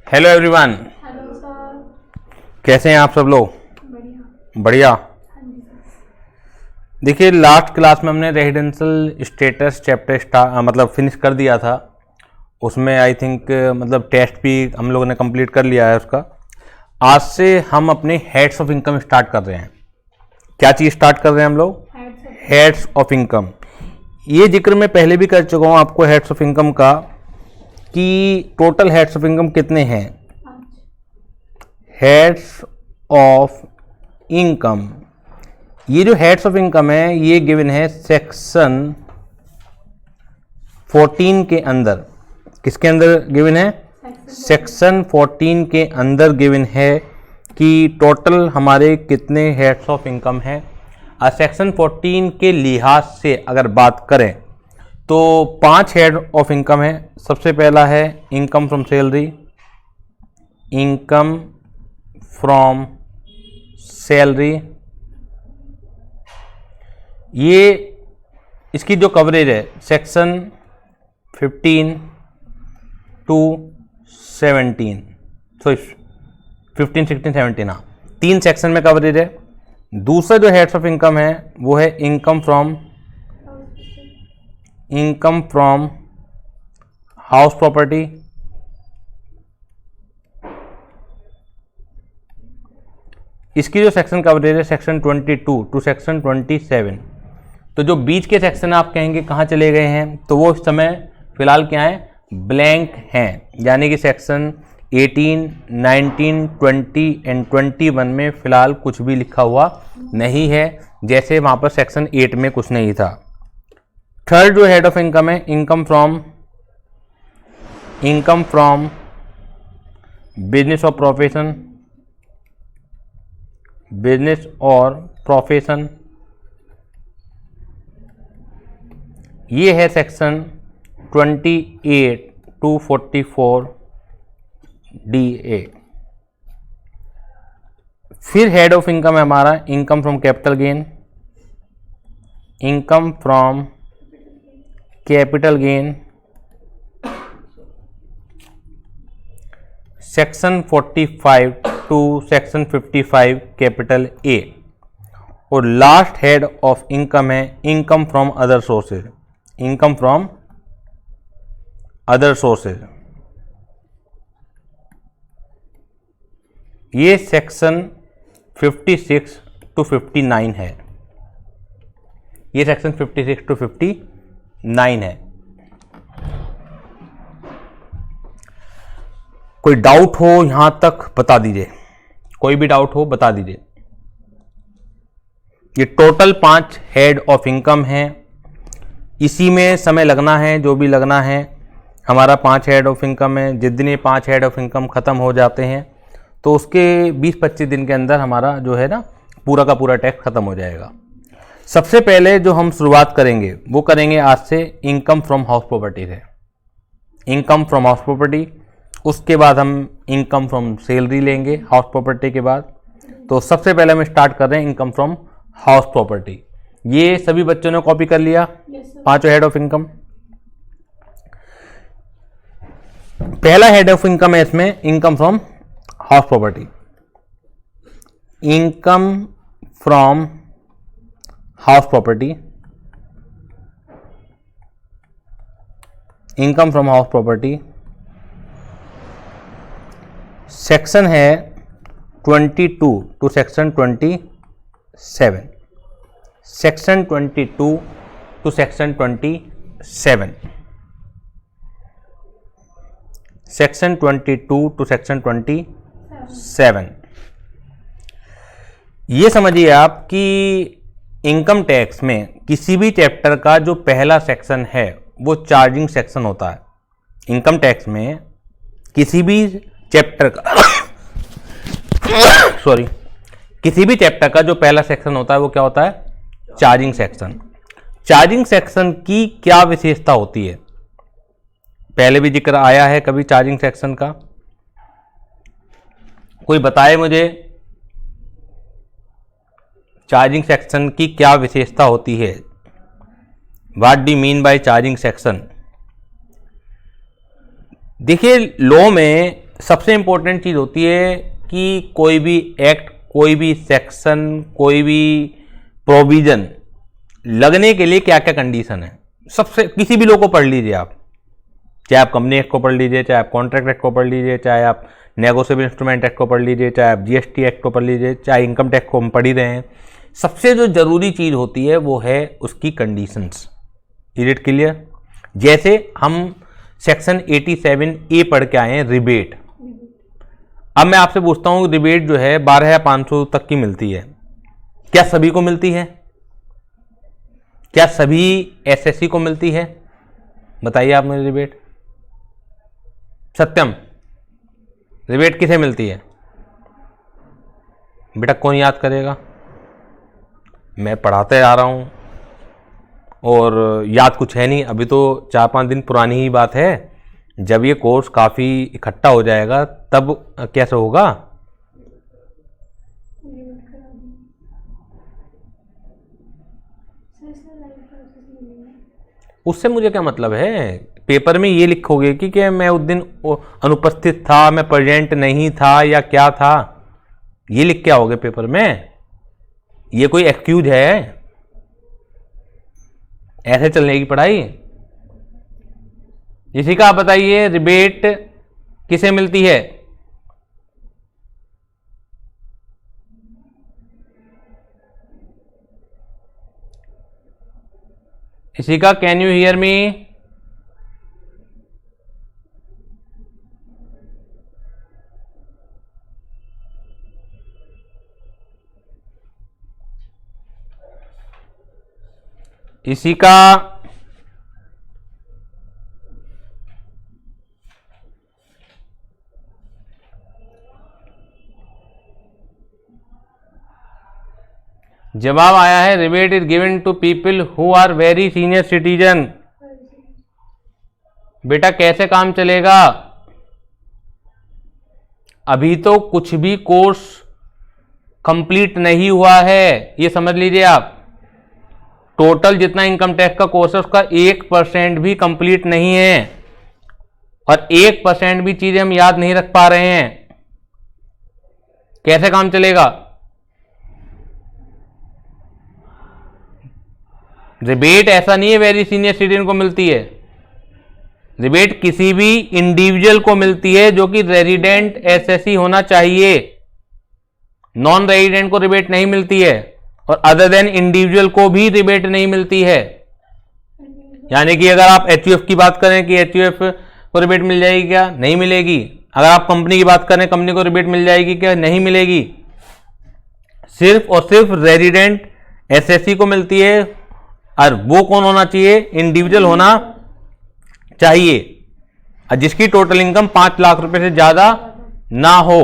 Hello everyone. Hello sir. कैसे हैं आप सब लोग? बढ़िया। बढ़िया। हाँ जी सर। देखिए, लास्ट क्लास में हमने रेजिडेंशियल स्टेटस चैप्टर मतलब फिनिश कर दिया था। उसमें आई थिंक मतलब टेस्ट भी हम लोगों ने कंप्लीट कर लिया है उसका। आज से हम अपने हेड्स ऑफ इनकम स्टार्ट कर रहे हैं। क्या चीज़ स्टार्ट कर रहे हैं हम लोग? Heads of income. ये जिक्र मैं पहले भी कर चुका हूँ आपको हेड्स ऑफ इनकम का, कि टोटल हेड्स ऑफ इनकम कितने हैं। हेड्स ऑफ इनकम, ये जो हेड्स ऑफ इनकम है ये गिवन है सेक्शन 14 के अंदर। किसके अंदर गिवन है? सेक्शन 14 के अंदर गिवन है कि टोटल हमारे कितने हेड्स ऑफ इनकम है। सेक्शन 14 के लिहाज से अगर बात करें तो 5 हेड ऑफ इनकम है। सबसे पहला है income from salary. Income from salary, ये इसकी जो कवरेज है सेक्शन 15 to 17, सो 15, 16, 17, हाँ 3 सेक्शन में कवरेज है। दूसरा जो हेड्स ऑफ इनकम है वो है इनकम फ्रॉम हाउस प्रॉपर्टी। इसकी जो सेक्शन कवरेज है सेक्शन 22 टू सेक्शन 27। तो जो बीच के सेक्शन आप कहेंगे कहाँ चले गए हैं, तो वो इस समय फिलहाल क्या है? ब्लैंक हैं। यानी कि सेक्शन 18, 19, 20 एंड 21 में फिलहाल कुछ भी लिखा हुआ नहीं है, जैसे वहाँ पर सेक्शन 8 में कुछ नहीं था। थर्ड जो हेड ऑफ इनकम है इनकम फ्रॉम बिजनेस और प्रोफेशन, ये है सेक्शन 28 to 44 DA। फिर हेड ऑफ इनकम है हमारा income from capital gain. Income from capital gain section 45 to section 55 capital A. और लास्ट हेड ऑफ इनकम है income from other sources. Income from other sources, ये section 56 to 59 है। ये section 56 to 59 है। कोई doubt हो यहां तक बता दीजिए, कोई भी डाउट हो बता दीजिए। ये टोटल 5 हेड ऑफ इनकम है, इसी में समय लगना है जो भी लगना है। हमारा 5 हेड ऑफ इनकम है। जिस दिन ये 5 हेड ऑफ इनकम ख़त्म हो जाते हैं तो उसके 20-25 दिन के अंदर हमारा जो है ना पूरा का पूरा टैक्स ख़त्म हो जाएगा। सबसे पहले जो हम शुरुआत करेंगे वो करेंगे आज से इनकम फ्रॉम हाउस प्रॉपर्टी से। इनकम फ्रॉम हाउस प्रॉपर्टी, उसके बाद हम इनकम फ्रॉम सैलरी लेंगे हाउस प्रॉपर्टी के बाद। तो सबसे पहले हम स्टार्ट कर रहे हैं इनकम फ्रॉम हाउस प्रॉपर्टी। ये सभी बच्चों ने कॉपी कर लिया? पांचों हेड ऑफ इनकम। पहला हेड ऑफ इनकम है इसमें income from house property. Income from house property, income from house property section है 22 टू सेक्शन 27। सेक्शन 22 टू सेक्शन 27। सेक्शन 22 टू सेक्शन 27। ये समझिए आप कि इनकम टैक्स में किसी भी चैप्टर का जो पहला सेक्शन है वो चार्जिंग सेक्शन होता है। इनकम टैक्स में किसी भी चैप्टर का सॉरी, किसी भी चैप्टर का जो पहला सेक्शन होता है वो क्या होता है? Charging section. चार्जिंग सेक्शन की क्या विशेषता होती है? पहले भी जिक्र आया है कभी चार्जिंग सेक्शन का? कोई बताए मुझे चार्जिंग सेक्शन की क्या विशेषता होती है? What do mean by charging section? देखिए, लॉ में सबसे इंपॉर्टेंट चीज़ होती है कि कोई भी एक्ट, कोई भी सेक्शन, कोई भी प्रोविजन लगने के लिए क्या क्या कंडीशन है। सबसे किसी भी लॉ को पढ़ लीजिए आप, चाहे आप कंपनी एक्ट को पढ़ लीजिए, चाहे आप कॉन्ट्रैक्ट एक्ट को पढ़ लीजिए, चाहे आप नेगोशिएबल इंस्ट्रूमेंट एक्ट को पढ़ लीजिए, चाहे आप जीएसटी एक्ट को पढ़ लीजिए, चाहे इनकम टैक्स को हम पढ़ ही रहे हैं। सबसे जो जरूरी चीज़ होती है वो है उसकी कंडीशंस। Is it clear? जैसे हम सेक्शन 87A पढ़ के आए हैं, रिबेट। अब मैं आपसे पूछता हूँ, रिबेट जो है 12,500 तक की मिलती है, क्या सभी को मिलती है? क्या सभी एसएससी को मिलती है? बताइए आप मुझे। रिबेट सत्यम, रिबेट किसे मिलती है? बेटा कौन याद करेगा? मैं पढ़ाते आ रहा हूँ और याद कुछ है नहीं। अभी तो 4-5 दिन पुरानी ही बात है। जब ये कोर्स काफ़ी इकट्ठा हो जाएगा तब कैसे होगा? उससे मुझे क्या मतलब है? पेपर में ये लिखोगे कि मैं उस दिन अनुपस्थित था, मैं प्रेजेंट नहीं था या क्या था, ये लिख के आओगे पेपर में? ये कोई एक्सक्यूज है? ऐसे चलने की पढ़ाई? इसी का आप बताइए, रिबेट किसे मिलती है? इसी का कैन यू हियर मी? इसी का जवाब आया है, rebate is given to people who are very senior citizen. बेटा कैसे काम चलेगा? अभी तो कुछ भी कोर्स कंप्लीट नहीं हुआ है, ये समझ लीजिए आप। टोटल जितना इनकम टैक्स का कोर्स है उसका 1% भी कंप्लीट नहीं है, और 1% भी चीजें हम याद नहीं रख पा रहे हैं। कैसे काम चलेगा? रिबेट ऐसा नहीं है वेरी सीनियर सिटीजन को मिलती है। रिबेट किसी भी इंडिविजुअल को मिलती है जो कि रेजिडेंट एसएससी होना चाहिए। नॉन रेजिडेंट को रिबेट नहीं मिलती है, और अदर देन इंडिविजुअल को भी रिबेट नहीं मिलती है। यानी कि अगर आप एचयूएफ की बात करें कि एचयूएफ को रिबेट मिल जाएगी क्या? नहीं मिलेगी। अगर आप कंपनी की बात करें, कंपनी को रिबेट मिल जाएगी क्या? नहीं मिलेगी। सिर्फ और सिर्फ रेजिडेंट एसएससी को मिलती है, और वो कौन होना चाहिए? इंडिविजुअल होना चाहिए, और जिसकी टोटल इनकम 5 लाख रुपए से ज्यादा ना हो।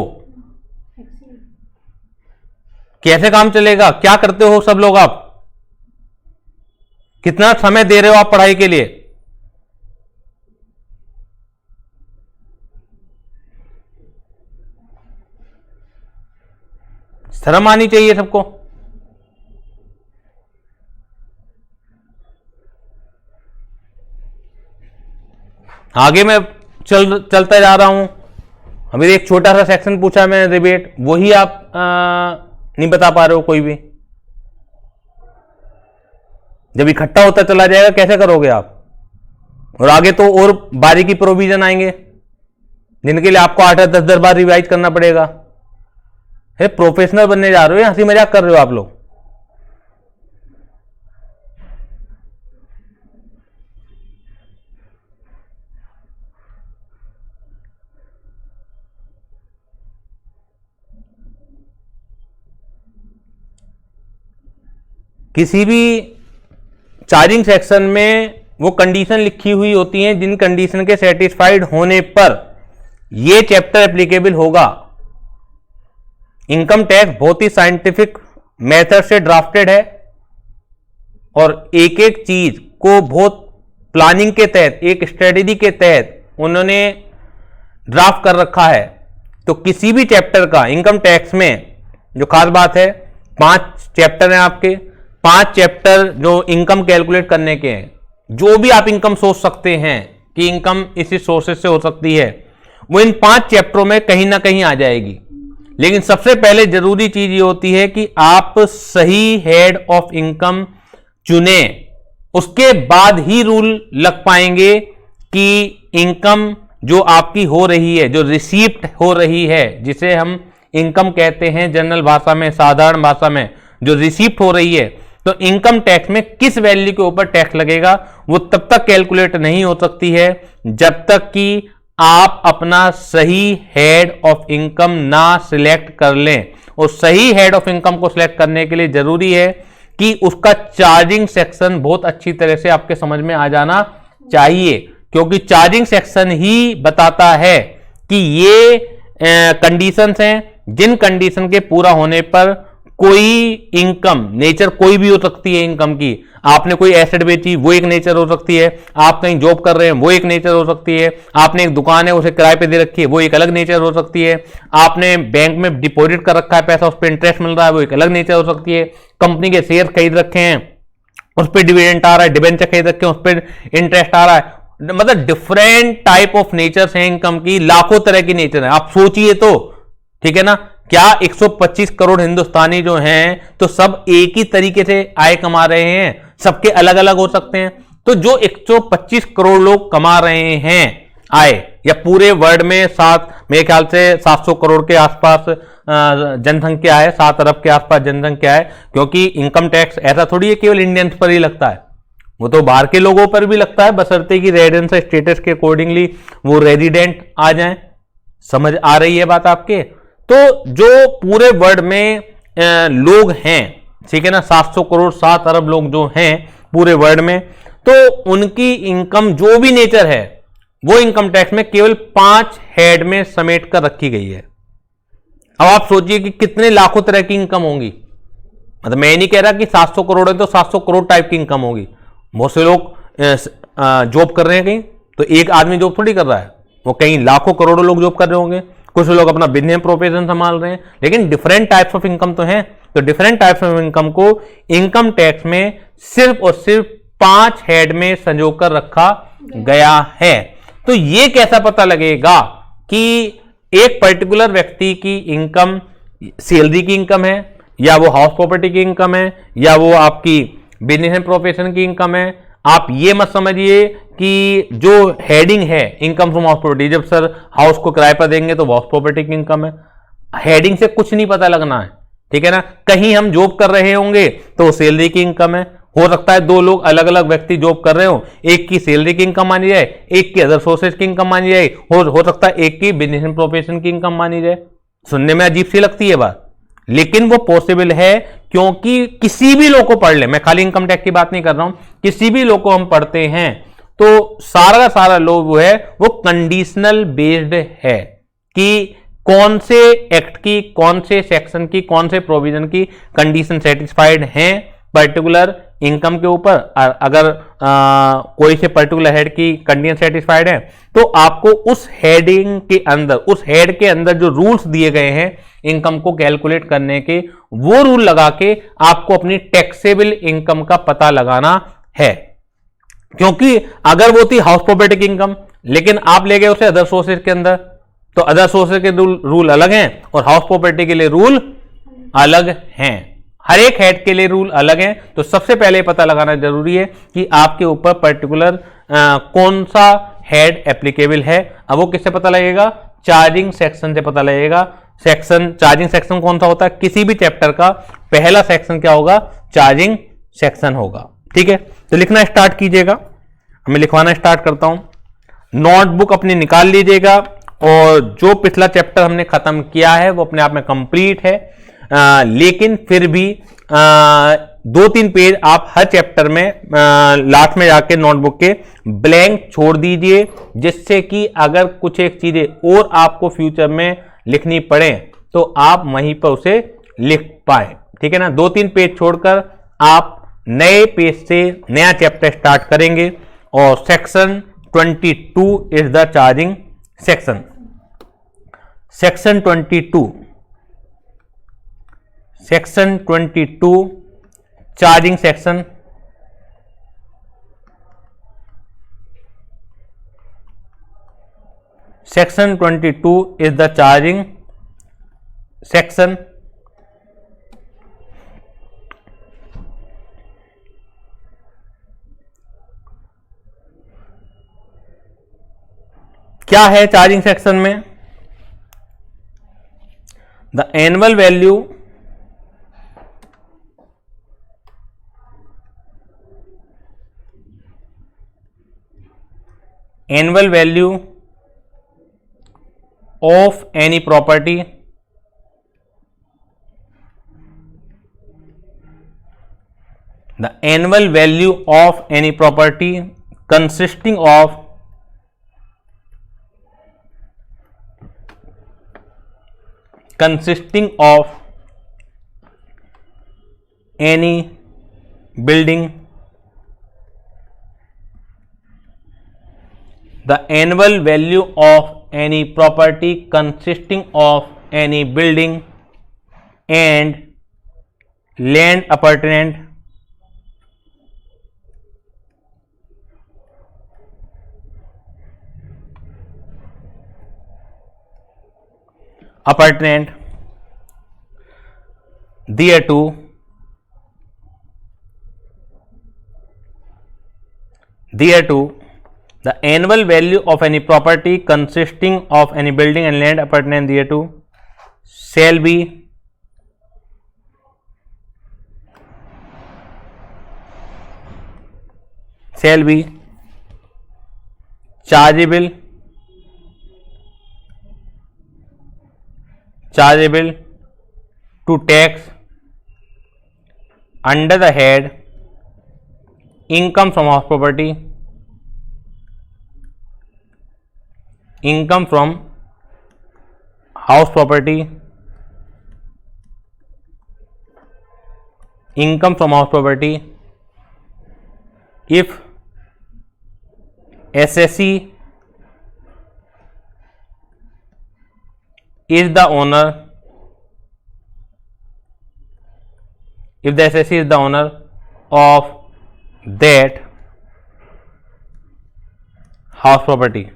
कैसे काम चलेगा? क्या करते हो सब लोग? आप कितना समय दे रहे हो आप पढ़ाई के लिए? शर्म आनी चाहिए सबको। आगे मैं चलता जा रहा हूं। अभी एक छोटा सा सेक्शन पूछा मैंने, रिबेट, वही आप नहीं बता पा रहे हो कोई भी। जब इकट्ठा होता चला जाएगा कैसे करोगे आप? और आगे तो और बारीकी प्रोविजन आएंगे जिनके लिए आपको 8-10 बार रिवाइज करना पड़ेगा। प्रोफेशनल बनने जा रहे हो या हंसी मजाक कर रहे हो आप लोग? किसी भी चार्जिंग सेक्शन में वो कंडीशन लिखी हुई होती हैं, जिन कंडीशन के सेटिस्फाइड होने पर ये चैप्टर एप्लीकेबल होगा। इनकम टैक्स बहुत ही साइंटिफिक मेथड से ड्राफ्टेड है, और एक एक चीज को बहुत प्लानिंग के तहत, एक स्ट्रेटेजी के तहत उन्होंने ड्राफ्ट कर रखा है। तो किसी भी चैप्टर का इनकम टैक्स में जो खास बात है, 5 चैप्टर हैं आपके, 5 चैप्टर जो इनकम कैलकुलेट करने के हैं। जो भी आप इनकम सोच सकते हैं कि इनकम इसी सोर्सेस से हो सकती है, वो इन 5 चैप्टरों में कहीं ना कहीं आ जाएगी। लेकिन सबसे पहले जरूरी चीज ये होती है कि आप सही हेड ऑफ इनकम चुने, उसके बाद ही रूल लग पाएंगे कि इनकम जो आपकी हो रही है, जो रिसीप्ट हो रही है, जिसे हम इनकम कहते हैं जनरल भाषा में, साधारण भाषा में, जो रिसीप्ट हो रही है, तो इनकम टैक्स में किस वैल्यू के ऊपर टैक्स लगेगा वो तब तक कैलकुलेट नहीं हो सकती है जब तक कि आप अपना सही हेड ऑफ इनकम ना सिलेक्ट कर लें। और सही हेड ऑफ इनकम को सिलेक्ट करने के लिए जरूरी है कि उसका चार्जिंग सेक्शन बहुत अच्छी तरह से आपके समझ में आ जाना चाहिए, क्योंकि चार्जिंग सेक्शन ही बताता है कि ये कंडीशंस हैं जिन कंडीशन के पूरा होने पर कोई इनकम, नेचर कोई भी हो सकती है इनकम की, आपने कोई एसेट बेची वो एक नेचर हो सकती है, आप कहीं जॉब कर रहे हैं वो एक नेचर हो सकती है, आपने एक दुकान है उसे किराए पे दे रखी है वो एक अलग नेचर हो सकती है, आपने बैंक में डिपॉजिट कर रखा है पैसा, उस पर इंटरेस्ट मिल रहा है वो एक अलग नेचर हो सकती है, कंपनी के शेयर खरीद रखे हैं उस पर डिविडेंड आ रहा है, डिबेंचर खरीद रखे हैं उस पर इंटरेस्ट आ रहा है, मतलब डिफरेंट टाइप ऑफ नेचर्स हैं इनकम की, लाखों तरह की नेचर है। आप सोचिए तो, ठीक है ना, क्या 125 करोड़ हिंदुस्तानी जो हैं तो सब एक ही तरीके से आय कमा रहे हैं? सबके अलग अलग हो सकते हैं। तो जो 125 करोड़ लोग कमा रहे हैं आय, या पूरे वर्ल्ड में मेरे ख्याल से 700 करोड़ के आसपास जनसंख्या है, 7 अरब के आसपास जनसंख्या है, क्योंकि इनकम टैक्स ऐसा थोड़ी है केवल इंडियंस पर ही लगता है, वो तो बाहर के लोगों पर भी लगता है, बशर्ते कि रेजिडेंस स्टेटस के अकॉर्डिंगली वो रेजिडेंट आ जाएं। समझ आ रही है बात आपके? तो जो पूरे वर्ल्ड में लोग हैं, ठीक है ना, 700 करोड़ 7 अरब लोग जो हैं पूरे वर्ल्ड में, तो उनकी इनकम जो भी नेचर है वो इनकम टैक्स में केवल 5 हेड में समेट कर रखी गई है। अब आप सोचिए कि कितने लाखों तरह की इनकम होंगी। मतलब मैं नहीं कह रहा कि 700 करोड़ है तो 700 करोड़ टाइप की इनकम होगी। बहुत से लोग जॉब कर रहे हैं कहीं, तो एक आदमी जॉब थोड़ी कर रहा है, वो कहीं लाखों करोड़ों लोग जॉब कर रहे होंगे, कुछ लोग अपना बिजनेस प्रोफेशन संभाल रहे हैं, लेकिन डिफरेंट टाइप्स ऑफ इनकम तो हैं। तो डिफरेंट टाइप्स ऑफ इनकम को इनकम टैक्स में सिर्फ और सिर्फ 5 हेड में संजोकर रखा गया है। तो ये कैसा पता लगेगा कि एक पर्टिकुलर व्यक्ति की इनकम सैलरी की इनकम है, या वो हाउस प्रॉपर्टी की इनकम है, या वो आपकी बिजनेस एंड प्रोफेशन की इनकम है? आप ये मत समझिए कि जो हेडिंग है इनकम फ्रॉम हाउस प्रॉपर्टी, जब सर हाउस को किराए पर देंगे तो हाउस प्रॉपर्टी की इनकम है, हेडिंग से कुछ नहीं पता लगना है, ठीक है ना। कहीं हम जॉब कर रहे होंगे तो सैलरी की इनकम है, हो सकता है 2 लोग अलग अलग व्यक्ति जॉब कर रहे हो, एक की सैलरी की इनकम मानी जाए, एक की अदर सोर्सेज की इनकम मानी जाए, हो सकता है एक की बिजनेस एंड प्रोफेशन की इनकम मानी जाए। सुनने में अजीब सी लगती है बात, लेकिन वो पॉसिबल है, क्योंकि किसी भी लोग को पढ़ ले, मैं खाली इनकम टैक्स की बात नहीं कर रहा हूं, किसी भी लोग को हम पढ़ते हैं तो सारा का सारा लोग वो है वो कंडीशनल बेस्ड है कि कौन से एक्ट की, कौन से सेक्शन की, कौन से प्रोविजन की कंडीशन सेटिस्फाइड हैं पर्टिकुलर इनकम के ऊपर। अगर कोई से पर्टिकुलर हेड की कंडीशन सेटिस्फाइड है तो आपको उस हेडिंग के अंदर, उस हेड के अंदर जो रूल्स दिए गए हैं इनकम को कैलकुलेट करने के, वो रूल लगा के आपको अपनी टैक्सेबल इनकम का पता लगाना है। क्योंकि अगर वो थी हाउस प्रॉपर्टी की इनकम, लेकिन आप ले गए उसे अदर सोर्सेज के अंदर, तो अदर सोर्सेज के रूल अलग हैं और हाउस प्रॉपर्टी के लिए रूल अलग हैं। हर एक हेड के लिए रूल अलग हैं। तो सबसे पहले पता लगाना जरूरी है कि आपके ऊपर पर्टिकुलर कौन सा हेड एप्लीकेबल है। अब वो किससे पता लगेगा? चार्जिंग सेक्शन से पता लगेगा। चार्जिंग सेक्शन कौन सा होता है? किसी भी चैप्टर का पहला सेक्शन क्या होगा? चार्जिंग सेक्शन होगा। ठीक है, तो लिखना स्टार्ट कीजिएगा। मैं लिखवाना स्टार्ट करता हूं। नोटबुक अपनी निकाल लीजिएगा, और जो पिछला चैप्टर हमने खत्म किया है वो अपने आप में कंप्लीट है, लेकिन फिर भी 2-3 पेज आप हर चैप्टर में लास्ट में जाके नोटबुक के ब्लैंक छोड़ दीजिए, जिससे कि अगर कुछ एक चीजें और आपको फ्यूचर में लिखनी पड़े तो आप वहीं पर उसे लिख पाए। ठीक है ना। 2-3 पेज छोड़कर आप नए पेज से नया चैप्टर स्टार्ट करेंगे, और section 22 is the charging section. Section 22 charging section. Section 22 is the charging section. क्या है चार्जिंग सेक्शन में? The annual value of any property the annual value of any property consisting of any building, the annual value of any property consisting of any building and land appurtenant thereto the annual value of any property consisting of any building and land appurtenant thereto shall be chargeable to tax under the head income from house property, if assessee is the owner of that house property.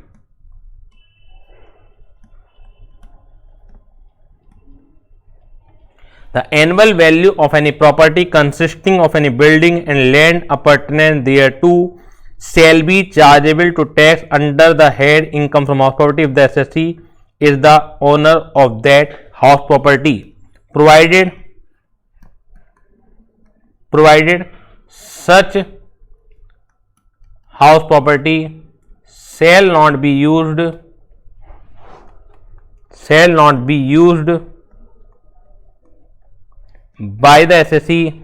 The annual value of any property consisting of any building and land appurtenant thereto shall be chargeable to tax under the head income from house property if the assessee is the owner of that house property, provided such house property shall not be used by the assessee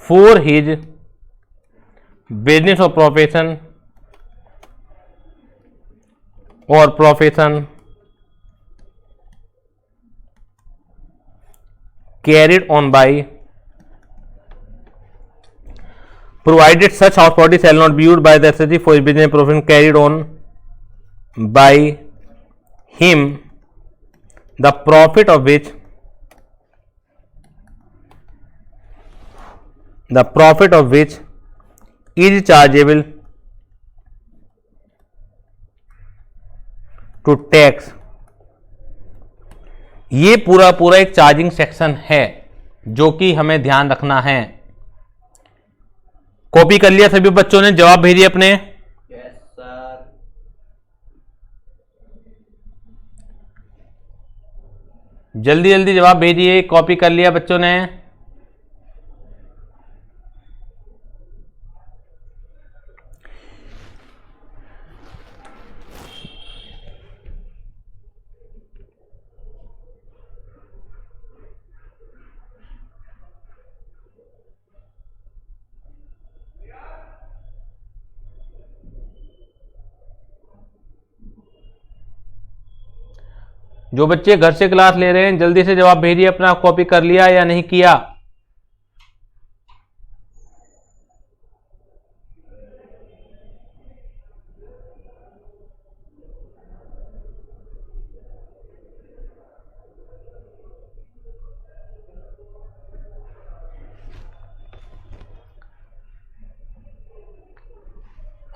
for his business or profession carried on by provided such house property shall not be used by the assessee for his business and profession carried on by him, the profit of which is chargeable to tax। ये पूरा एक charging section है जो कि हमें ध्यान रखना है। कॉपी कर लिया सभी बच्चों ने? जवाब भेजिए अपने। Yes sir. जल्दी जवाब भेजिए। कॉपी कर लिया बच्चों ने? जो बच्चे घर से क्लास ले रहे हैं जल्दी से जवाब भेजिए अपना। कॉपी कर लिया या नहीं किया?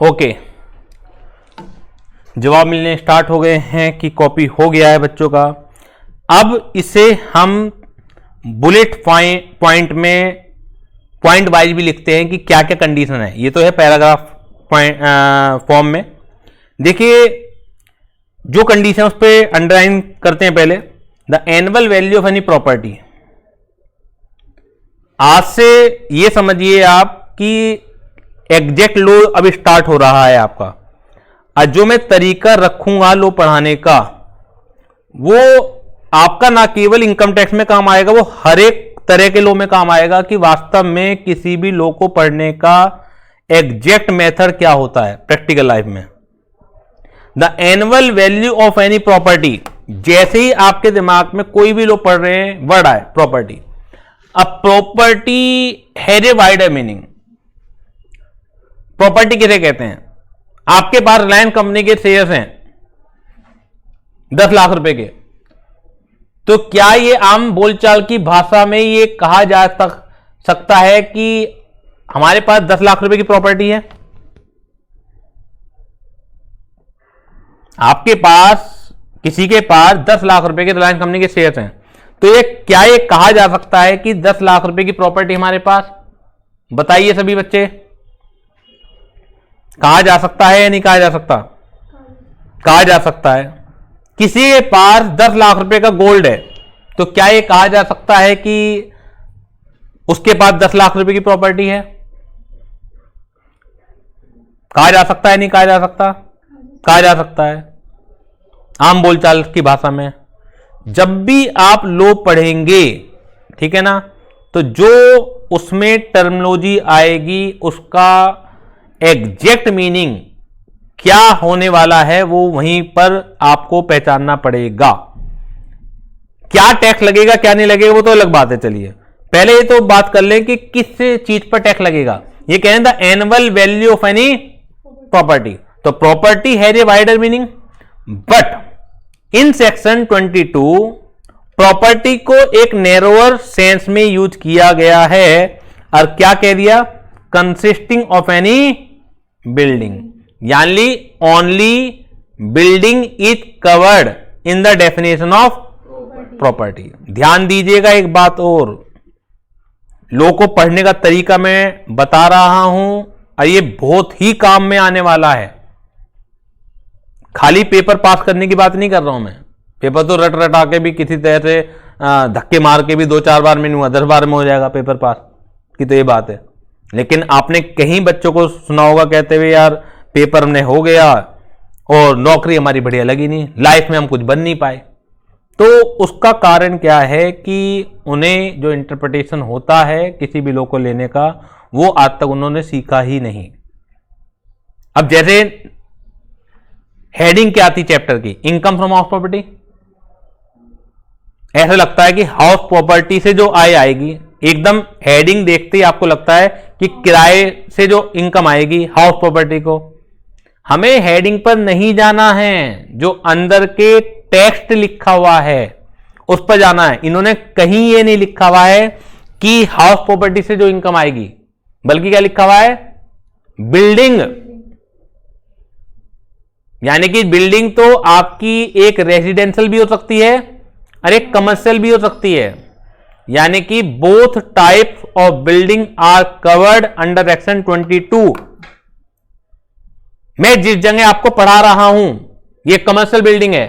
ओके, जवाब मिलने स्टार्ट हो गए हैं कि कॉपी हो गया है बच्चों का। अब इसे हम बुलेट पॉइंट में पॉइंट वाइज भी लिखते हैं कि क्या क्या कंडीशन है। ये तो है पैराग्राफ फॉर्म में। देखिए जो कंडीशन उस पर अंडरलाइन करते हैं पहले, the annual value of any property. आज से ये समझिए आप कि एग्जैक्ट लो अब स्टार्ट हो रहा है आपका, और जो मैं तरीका रखूंगा लो पढ़ाने का वो आपका ना केवल इनकम टैक्स में काम आएगा, वो हर एक तरह के लो में काम आएगा कि वास्तव में किसी भी लो को पढ़ने का एग्जैक्ट मेथड क्या होता है प्रैक्टिकल लाइफ में। The annual value of any property, जैसे ही आपके दिमाग में कोई भी लो पढ़ रहे हैं वर्ड आए प्रॉपर्टी, अब property has a wider meaning. Property किसे कहते हैं? आपके पास रिलायंस कंपनी के शेयर्स हैं 10 लाख रुपए के, तो क्या ये आम बोलचाल की भाषा में ये कहा जा सकता है कि हमारे पास 10 लाख रुपए की प्रॉपर्टी है? आपके पास किसी के पास 10 लाख रुपए के रिलायंस कंपनी के शेयर्स हैं, तो ये कहा जा सकता है कि 10 लाख रुपए की प्रॉपर्टी हमारे पास? बताइए सभी बच्चे, कहा जा सकता है या नहीं कहा जा सकता? कहा जा सकता है। किसी के पास 10 लाख रुपए का गोल्ड है, तो क्या यह कहा जा सकता है कि उसके पास 10 लाख रुपए की प्रॉपर्टी है? कहा जा सकता है नहीं कहा जा सकता? कहा जा सकता है आम बोलचाल की भाषा में। जब भी आप लो पढ़ेंगे, ठीक है ना, तो जो उसमें टर्मिनोलॉजी आएगी उसका एग्जैक्ट मीनिंग क्या होने वाला है वो वहीं पर आपको पहचानना पड़ेगा। क्या टैक्स लगेगा क्या नहीं लगेगा वो तो अलग बात है। चलिए पहले ये तो बात कर लें कि किस चीज पर टैक्स लगेगा। ये कह रहे हैं the annual value of any property, तो property has a wider meaning, but in section 22 property को एक नैरोअर सेंस में यूज किया गया है। और क्या कह दिया? कंसिस्टिंग ऑफ एनी बिल्डिंग, यानी only building is covered in the definition of property. ध्यान दीजिएगा एक बात और, लो को पढ़ने का तरीका मैं बता रहा हूं और ये बहुत ही काम में आने वाला है। खाली पेपर पास करने की बात नहीं कर रहा हूं मैं। पेपर तो रट रटा के भी किसी तरह से धक्के मार के भी 2-4 बार में नहीं हुआ, 10 बार में हो जाएगा पेपर पास की, तो ये बात है। लेकिन आपने कहीं बच्चों को सुना होगा कहते हुए यार पेपर हमने हो गया और नौकरी हमारी बढ़िया लगी नहीं, लाइफ में हम कुछ बन नहीं पाए। तो उसका कारण क्या है कि उन्हें जो इंटरप्रिटेशन होता है किसी भी लो को लेने का वो आज तक उन्होंने सीखा ही नहीं। अब जैसे हेडिंग क्या आती चैप्टर की, इनकम फ्रॉम हाउस प्रॉपर्टी, ऐसा लगता है कि हाउस प्रॉपर्टी से जो आय आएगी, एकदम हेडिंग देखते ही आपको लगता है कि किराए से जो इनकम आएगी हाउस प्रॉपर्टी को। हमें हेडिंग पर नहीं जाना है, जो अंदर के टेक्स्ट लिखा हुआ है उस पर जाना है। इन्होंने कहीं ये नहीं लिखा हुआ है कि हाउस प्रॉपर्टी से जो इनकम आएगी, बल्कि क्या लिखा हुआ है? बिल्डिंग। यानी कि बिल्डिंग तो आपकी एक रेजिडेंशियल भी हो सकती है और एक कमर्शियल भी हो सकती है। यानी कि both types of building are covered under section 22। मैं जिस जगह आपको पढ़ा रहा हूं ये कमर्शियल बिल्डिंग है,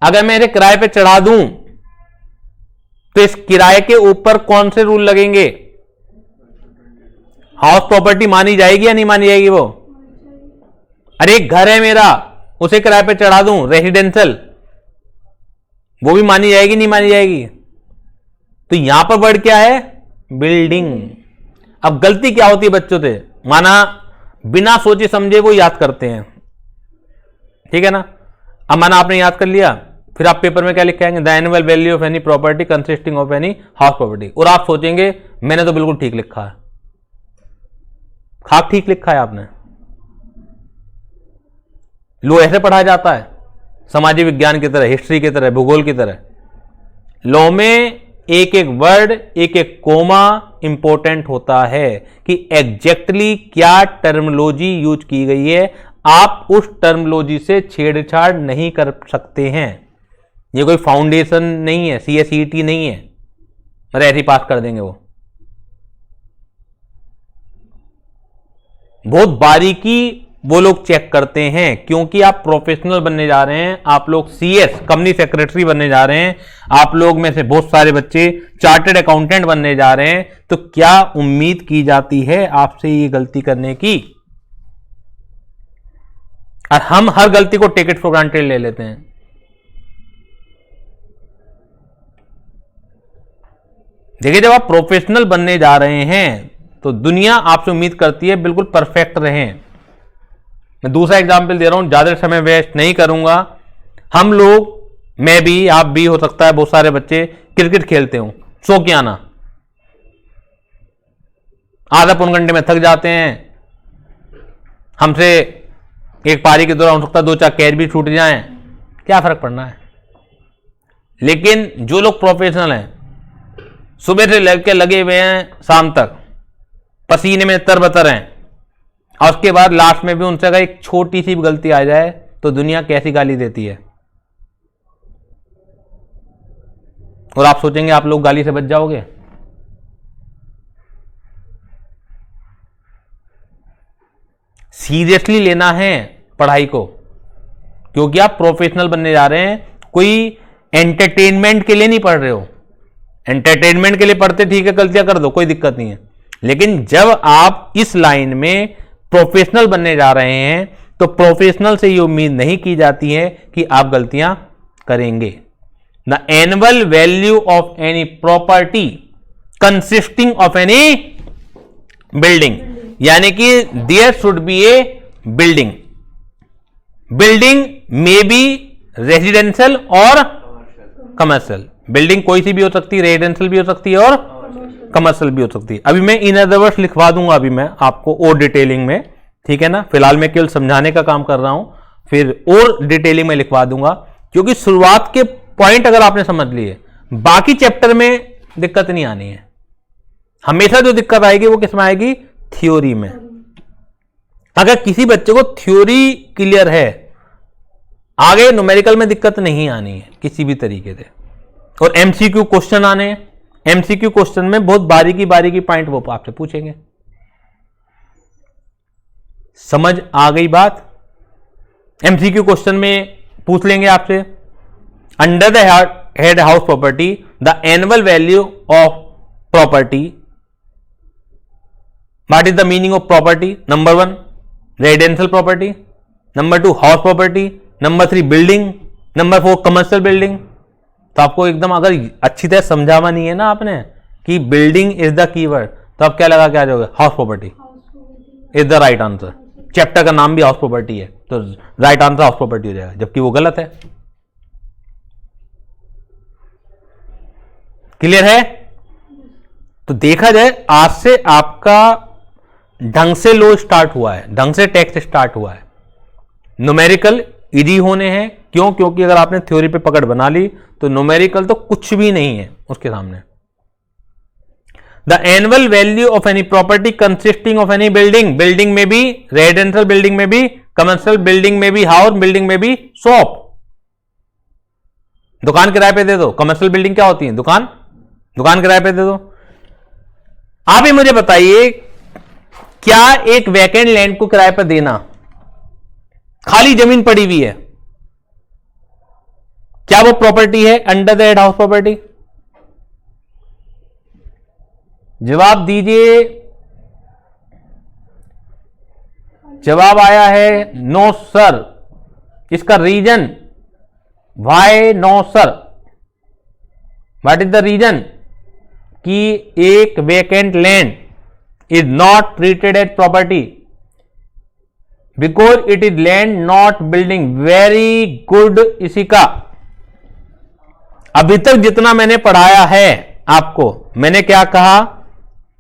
अगर मैं इसे किराए पे चढ़ा दूं तो इस किराए के ऊपर कौन से रूल लगेंगे? हाउस प्रॉपर्टी मानी जाएगी या नहीं मानी जाएगी? वो अरे एक घर है मेरा, उसे किराए पे चढ़ा दूं रेसिडेंशियल, वो भी मानी जाएगी नहीं मानी जाएगी? तो यहां पर वर्ड क्या है? बिल्डिंग। अब गलती क्या होती है बच्चों से, माना बिना सोचे समझे वो याद करते हैं, ठीक है ना। अब माना आपने याद कर लिया, फिर आप पेपर में क्या लिख के आएंगे? The annual value of any property consisting of any house property, और आप सोचेंगे मैंने तो बिल्कुल ठीक लिखा है। खाक ठीक लिखा है आपने। लो ऐसे पढ़ाया जाता है, सामाजिक विज्ञान की तरह, हिस्ट्री की तरह, भूगोल की तरह। लॉ में एक एक वर्ड, एक एक कोमा इंपॉर्टेंट होता है कि एग्जैक्टली क्या टर्मिनोलॉजी यूज की गई है। आप उस टर्मिनोलॉजी से छेड़छाड़ नहीं कर सकते हैं। ये कोई फाउंडेशन नहीं है, CSET नहीं है, अरे ऐसे ही पास कर देंगे वो। बहुत बारीकी वो लोग चेक करते हैं, क्योंकि आप प्रोफेशनल बनने जा रहे हैं, आप लोग CS कंपनी सेक्रेटरी बनने जा रहे हैं, आप लोग में से बहुत सारे बच्चे चार्टर्ड अकाउंटेंट बनने जा रहे हैं। तो क्या उम्मीद की जाती है आपसे ये गलती करने की? और हम हर गलती को टेक इट फॉर ग्रांटेड ले लेते हैं। देखिए, जब आप प्रोफेशनल बनने जा रहे हैं तो दुनिया आपसे उम्मीद करती है बिल्कुल परफेक्ट रहें। मैं दूसरा एग्जाम्पल दे रहा हूं, ज्यादा समय वेस्ट नहीं करूंगा। हम लोग, मैं भी, आप भी, हो सकता है बहुत सारे बच्चे क्रिकेट खेलते हो, सो के आना, आधा पौन घंटे में थक जाते हैं। हमसे एक पारी के दौरान हो सकता है 2-4 कैच भी छूट जाएं, क्या फर्क पड़ना है। लेकिन जो लोग प्रोफेशनल हैं, सुबह से लेकर लगे हुए हैं शाम तक, पसीने में तरबतर हैं, और उसके बाद लास्ट में भी उनसे अगर एक छोटी सी गलती आ जाए तो दुनिया कैसी गाली देती है। और आप सोचेंगे आप लोग गाली से बच जाओगे? सीरियसली लेना है पढ़ाई को, क्योंकि आप प्रोफेशनल बनने जा रहे हैं। कोई एंटरटेनमेंट के लिए नहीं पढ़ रहे हो। एंटरटेनमेंट के लिए पढ़ते, ठीक है, गलतियां कर दो, कोई दिक्कत नहीं है। लेकिन जब आप इस लाइन में प्रोफेशनल बनने जा रहे हैं तो प्रोफेशनल से ये उम्मीद नहीं की जाती है कि आप गलतियां करेंगे। The annual value of any property consisting of any building, यानी कि there should be a building. Building may be residential और कमर्शियल। बिल्डिंग कोई सी भी हो सकती है, रेजिडेंशियल भी हो सकती है और कमर्शियल भी हो सकती है। अभी मैं इन अदर वर्ड्स लिखवा दूंगा अभी मैं आपको और डिटेलिंग में, ठीक है ना। फिलहाल मैं केवल समझाने का काम कर रहा हूं, फिर और डिटेलिंग में लिखवा दूंगा, क्योंकि शुरुआत के पॉइंट अगर आपने समझ लिए, बाकी चैप्टर में दिक्कत नहीं आनी है। हमेशा जो दिक्कत आएगी वो किसमें आएगी? थ्योरी में। अगर किसी बच्चे को थ्योरी क्लियर है, आगे न्यूमेरिकल में दिक्कत नहीं आनी है किसी भी तरीके से। और MCQ क्वेश्चन आने हैं, MCQ क्वेश्चन में बहुत बारीकी बारीकी पॉइंट वो आपसे पूछेंगे। समझ आ गई बात? MCQ क्वेश्चन में पूछ लेंगे आपसे, under the head house property the annual value of property, what is the meaning of property? Number 1 residential property, number 2 house property, number 3 building, number 4 commercial building. तो आपको एकदम अगर अच्छी तरह समझावा नहीं है ना आपने कि बिल्डिंग इज द कीवर्ड, तो आप क्या लगा के आ जाओगे? House property is the right answer. Chapter का नाम भी हाउस प्रॉपर्टी है, तो राइट आंसर हाउस प्रॉपर्टी हो जाएगा, जबकि वो गलत है। क्लियर है? तो देखा जाए, आज से आपका ढंग से लो स्टार्ट हुआ है, ढंग से टेक्स्ट स्टार्ट हुआ है। न्यूमेरिकल इजी होने हैं, क्यों? क्योंकि अगर आपने थ्योरी पे पकड़ बना ली तो न्यूमेरिकल तो कुछ भी नहीं है उसके सामने। The annual value of any property consisting of any building, building में भी, रेजिडेंशियल बिल्डिंग में भी, कमर्शियल बिल्डिंग में भी, हाउस बिल्डिंग में भी, शॉप, दुकान किराए पे दे दो। कमर्शियल बिल्डिंग क्या होती है? दुकान, दुकान किराए पे दे दो। आप ही मुझे बताइए, क्या एक वैकेंट लैंड को किराए पर देना, खाली जमीन पड़ी हुई है, क्या वो प्रॉपर्टी है under the head house property? जवाब दीजिए। जवाब आया है नो सर। इसका reason, why no sir? What is the reason? कि एक vacant land is not treated as property because it is land not building. Very good. इसी का अभी तक जितना मैंने पढ़ाया है आपको, मैंने क्या कहा,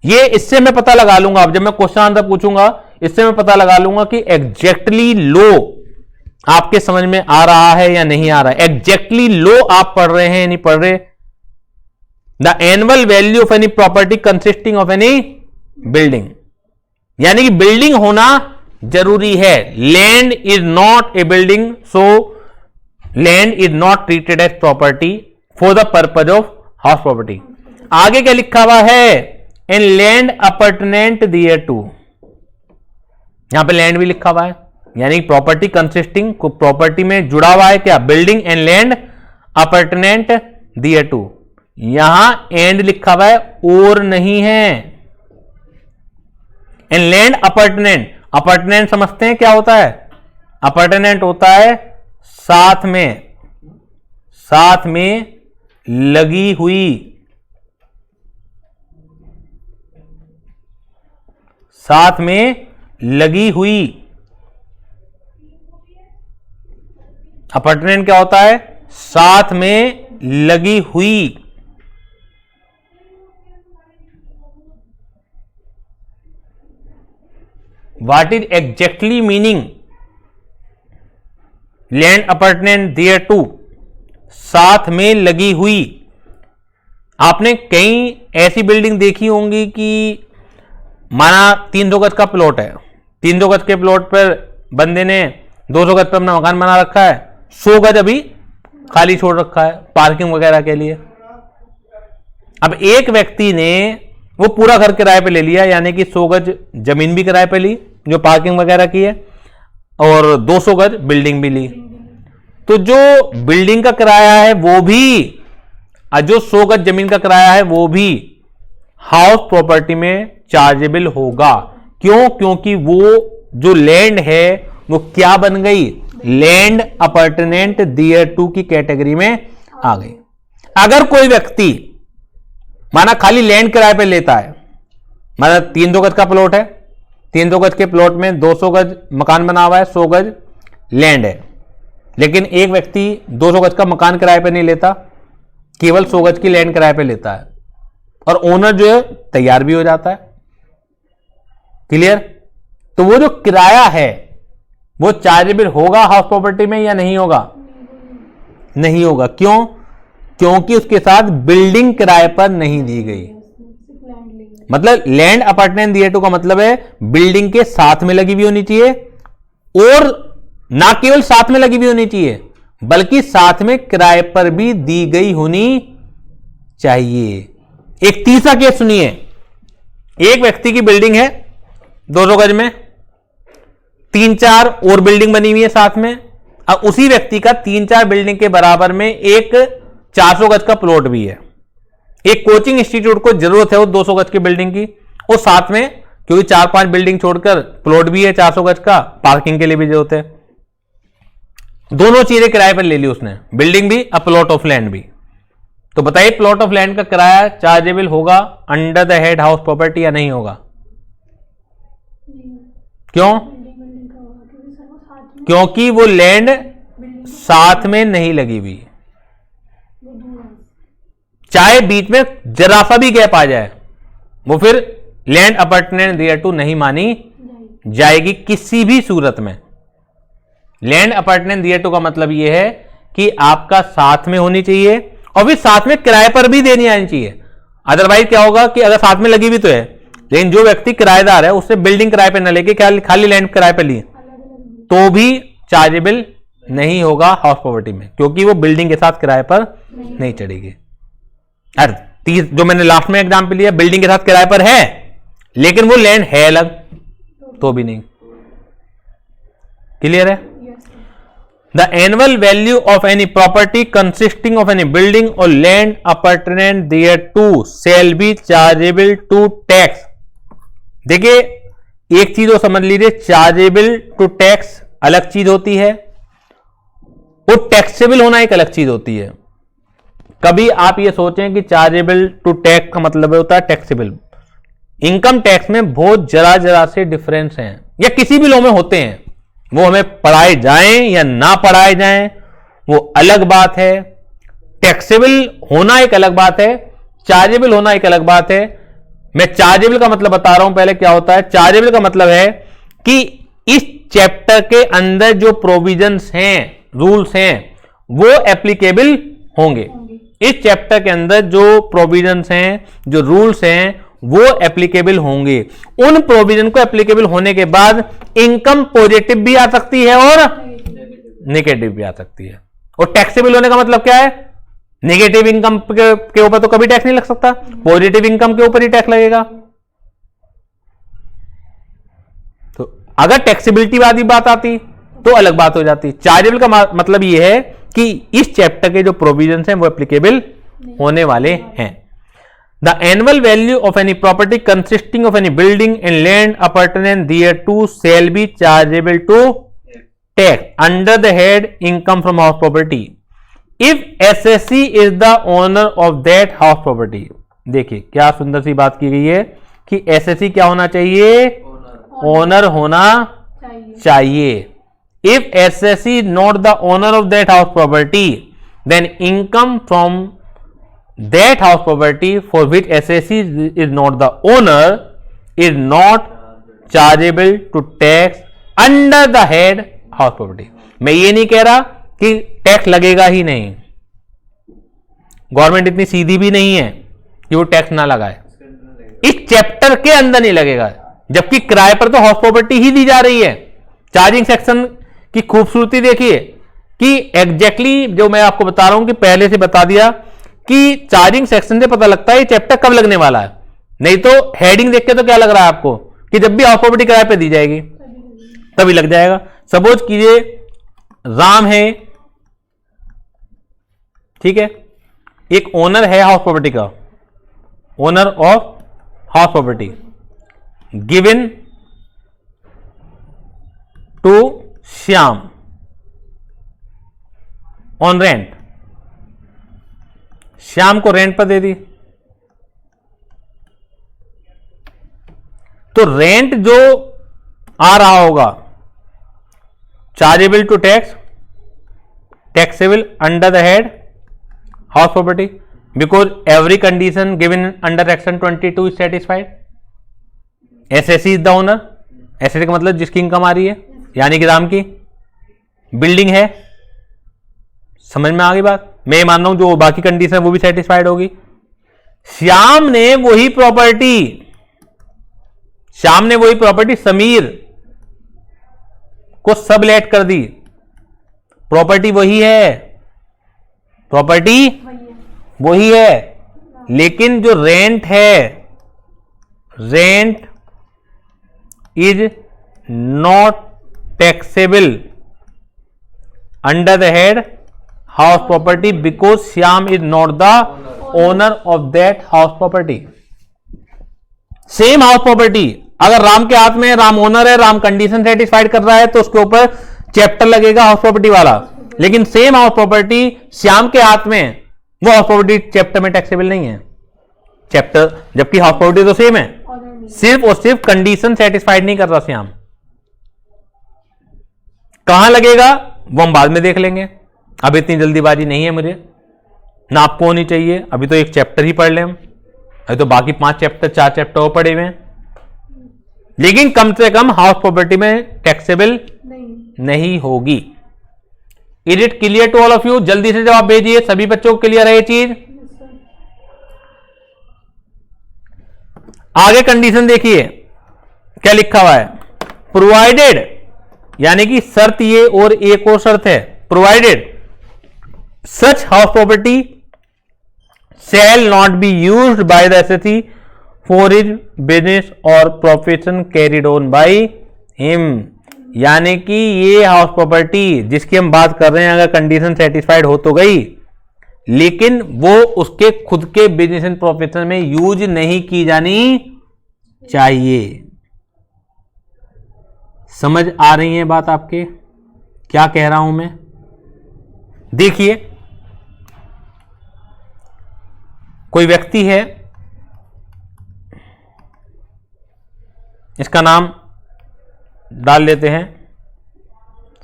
ये इससे मैं पता लगा लूंगा, अब जब मैं क्वेश्चन आंसर पूछूंगा इससे मैं पता लगा लूंगा कि एग्जैक्टली लो आपके समझ में आ रहा है या नहीं आ रहा है। एग्जैक्टली लो आप पढ़ रहे हैं या नहीं पढ़ रहे, the annual value of any property consisting of any building, यानी कि बिल्डिंग होना जरूरी है। Land is not a building, so land is not treated as property for the purpose of house property. आगे क्या लिखा हुआ है? An land appurtenant thereto, यहां पे लैंड भी लिखा हुआ है, यानी प्रॉपर्टी कंसिस्टिंग को प्रॉपर्टी में जुड़ा हुआ है क्या? Building and land appurtenant thereto. यहां एंड लिखा हुआ है और नहीं है। एंड लैंड अपर्टनेंट, अपर्टनेंट समझते हैं क्या होता है? अपर्टनेंट होता है साथ में लगी हुई, साथ में लगी हुई। अपर्टनेंट क्या होता है? साथ में लगी हुई। What is exactly meaning land apartment thereto? साथ में लगी हुई। आपने कई ऐसी बिल्डिंग देखी होंगी कि माना 300 गज का प्लॉट है, 300 गज के प्लॉट पर बंदे ने 200 गज पर अपना मकान बना रखा है, 100 गज अभी खाली छोड़ रखा है पार्किंग वगैरह के लिए। अब एक व्यक्ति ने वो पूरा घर किराए पे ले लिया, यानी कि 100 गज जमीन भी किराए पे ली जो पार्किंग वगैरह की है, और 200 गज बिल्डिंग भी ली। तो जो बिल्डिंग का किराया है वो भी, और जो 100 गज जमीन का किराया है वो भी हाउस प्रॉपर्टी में चार्जेबल होगा। क्यों? क्योंकि वो जो लैंड है वो क्या बन गई? लैंड अपार्टमेंट दियर टू की कैटेगरी में आ गई। अगर कोई व्यक्ति माना खाली लैंड किराए पे लेता है, माना 300 गज का प्लॉट है, 300 गज के प्लॉट में 200 गज मकान बना हुआ है, 100 गज लैंड है, लेकिन एक व्यक्ति 200 गज का मकान किराए पे नहीं लेता, केवल 100 गज की लैंड किराए पे लेता है, और ओनर जो है तैयार भी हो जाता है। क्लियर? तो वो जो किराया है वो चार्जेबल होगा हाउस प्रॉपर्टी में या नहीं होगा? नहीं होगा। क्यों? क्योंकि उसके साथ बिल्डिंग किराए पर नहीं दी गई। मतलब लैंड अपार्टमेंट दिए टू का मतलब है बिल्डिंग के साथ में लगी हुई होनी चाहिए, और ना केवल साथ में लगी हुई होनी चाहिए बल्कि साथ में किराए पर भी दी गई होनी चाहिए। एक तीसरा केस सुनिए। एक व्यक्ति की बिल्डिंग है 200 गज में, 3-4 और बिल्डिंग बनी हुई है साथ में, अब उसी व्यक्ति का 3-4 बिल्डिंग के बराबर में एक 400 गज का प्लॉट भी है। एक कोचिंग इंस्टीट्यूट को जरूरत है वो 200 गज की बिल्डिंग की, और साथ में क्योंकि 4-5 बिल्डिंग छोड़कर प्लॉट भी है 400 गज का, पार्किंग के लिए भी जरूरत है। दोनों चीजें किराए पर ले ली उसने, बिल्डिंग भी और प्लॉट ऑफ लैंड भी। तो बताइए प्लॉट ऑफ लैंड का किराया चार्जेबल होगा under the head house property या नहीं होगा? क्यों? क्योंकि वो लैंड साथ में नहीं लगी हुई, चाहे बीच में जरा सा भी गैप आ जाए वो फिर लैंड अपार्टमेंट देयर टू नहीं मानी जाएगी किसी भी सूरत में। लैंड अपार्टमेंट दियर टू का मतलब यह है कि आपका साथ में होनी चाहिए और फिर साथ में किराए पर भी देनी आनी चाहिए। अदरवाइज क्या होगा कि अगर साथ में लगी भी तो है, लेकिन जो व्यक्ति किराएदार है उससे बिल्डिंग किराए पर न लेके खाली लैंड किराए पर लिए तो भी चार्जेबल नहीं होगा हाउस प्रॉपर्टी में, क्योंकि वो बिल्डिंग के साथ किराए पर नहीं चढ़ेगी। अरे जो मैंने लास्ट में एग्जाम्पल लिया, बिल्डिंग के साथ किराए पर है लेकिन वो लैंड है अलग, तो भी नहीं। क्लियर है? The annual value of any property consisting of any building or land appurtenant thereto shall be chargeable to tax। देखिए एक चीज और समझ लीजिए, चार्जेबल टू टैक्स अलग चीज होती है और टैक्सेबल होना एक अलग चीज होती है। कभी आप ये सोचें कि चार्जेबल टू टैक्स का मतलब होता है टैक्सेबल। इनकम टैक्स में बहुत जरा से डिफरेंस हैं, या किसी भी लॉ में होते हैं, वो हमें पढ़ाए जाएं या ना पढ़ाए जाएं वो अलग बात है। टैक्सेबल होना एक अलग बात है, चार्जेबल होना एक अलग बात है। मैं चार्जेबल का मतलब बता रहा हूं पहले क्या होता है। चार्जेबल का मतलब है कि इस चैप्टर के अंदर जो प्रोविजंस हैं, रूल्स हैं, वो एप्लीकेबल होंगे। इस चैप्टर के अंदर जो प्रोविजंस हैं, जो रूल्स हैं, वो एप्लीकेबल होंगे। उन प्रोविजन को एप्लीकेबल होने के बाद इनकम पॉजिटिव भी आ सकती है और नेगेटिव भी आ सकती है। और टैक्सेबल होने का मतलब क्या है? नेगेटिव इनकम के ऊपर तो कभी टैक्स नहीं लग सकता, पॉजिटिव इनकम के ऊपर ही टैक्स लगेगा। तो अगर टैक्सेबिलिटी वाली बात आती तो अलग बात हो जाती। चार्जेबल का मतलब यह है कि इस चैप्टर के जो प्रोविजन हैं वो एप्लीकेबल होने वाले हैं। The annual value of any property consisting of any building and land appurtenant thereto shall be chargeable to tax under the head income from house property if assessee is the owner of that house property. देखिए क्या सुंदर सी बात की गई है कि SSC क्या होना चाहिए? ओनर होना चाहिए। If SSC is not the owner of that house property, then income from that house property for which SSC is not the owner is not chargeable to tax under the head house property. मैं ये नहीं कह रहा कि tax लगेगा ही नहीं, government इतनी सीधी भी नहीं है कि वो टैक्स ना लगाए। इस चैप्टर के अंदर नहीं लगेगा, जबकि किराए पर तो हाउस प्रॉपर्टी ही दी जा रही है। चार्जिंग सेक्शन की खूबसूरती देखिए कि एग्जैक्टली जो मैं आपको बता रहा हूं कि पहले से बता दिया कि चार्जिंग सेक्शन से पता लगता है ये चैप्टर कब लगने वाला है। नहीं तो हेडिंग देख के तो क्या लग रहा है आपको कि जब भी हाउस प्रॉपर्टी किराए पे दी जाएगी तभी लग जाएगा। सपोज कीजिए राम है, ठीक है, एक ओनर है हाउस प्रॉपर्टी का, owner of house property given to Shyam on rent. Shyam को रेंट पर दे दी, तो रेंट जो आ रहा होगा chargeable to tax, taxable under the head house property because every condition given under section 22 is satisfied. Assessee is the owner, assessee का मतलब जिसकी इनकम आ रही है, यानी कि राम की बिल्डिंग है। समझ में आ गई बात? मैं मान रहा हूं जो बाकी कंडीशन वो भी सेटिस्फाइड होगी। श्याम ने वही प्रॉपर्टी समीर को सबलेट कर दी। प्रॉपर्टी वही है, लेकिन जो रेंट है, rent is not taxable under the head house property because Shyam is not the owner of that house property. Same house property अगर राम के हाथ में, राम ओनर है, राम कंडीशन सेटिस्फाइड कर रहा है तो उसके ऊपर चैप्टर लगेगा हाउस प्रॉपर्टी वाला। लेकिन सेम हाउस प्रॉपर्टी श्याम के हाथ में, वो हाउस प्रॉपर्टी चैप्टर में टैक्सेबल नहीं है। चैप्टर जबकि हाउस प्रॉपर्टी तो सेम है, सिर्फ और सिर्फ कंडीशन सेटिस्फाइड नहीं कर रहा श्याम। कहां लगेगा वो हम बाद में देख लेंगे, अब इतनी जल्दीबाजी नहीं है मुझे, ना आपको होनी चाहिए। अभी तो एक चैप्टर ही पढ़ लें हम, अभी तो बाकी 4 चैप्टर और पढ़े हुए हैं। लेकिन कम से कम हाउस प्रॉपर्टी में टैक्सेबल नहीं होगी। Is it clear to all of you? जल्दी से जवाब भेजिए, सभी बच्चों को क्लियर है ये चीज। आगे कंडीशन देखिए क्या लिखा हुआ है। प्रोवाइडेड, यानी कि शर्त ये और एक और शर्त है। Provided such house property shall not be used by the assessee for his business और profession carried on by him. यानी कि ये हाउस प्रॉपर्टी जिसकी हम बात कर रहे हैं, अगर कंडीशन सेटिस्फाइड हो तो गई, लेकिन वो उसके खुद के बिजनेस एंड प्रोफेशन में यूज नहीं की जानी चाहिए। समझ आ रही है बात आपके, क्या कह रहा हूं मैं? देखिए कोई व्यक्ति है, इसका नाम डाल लेते हैं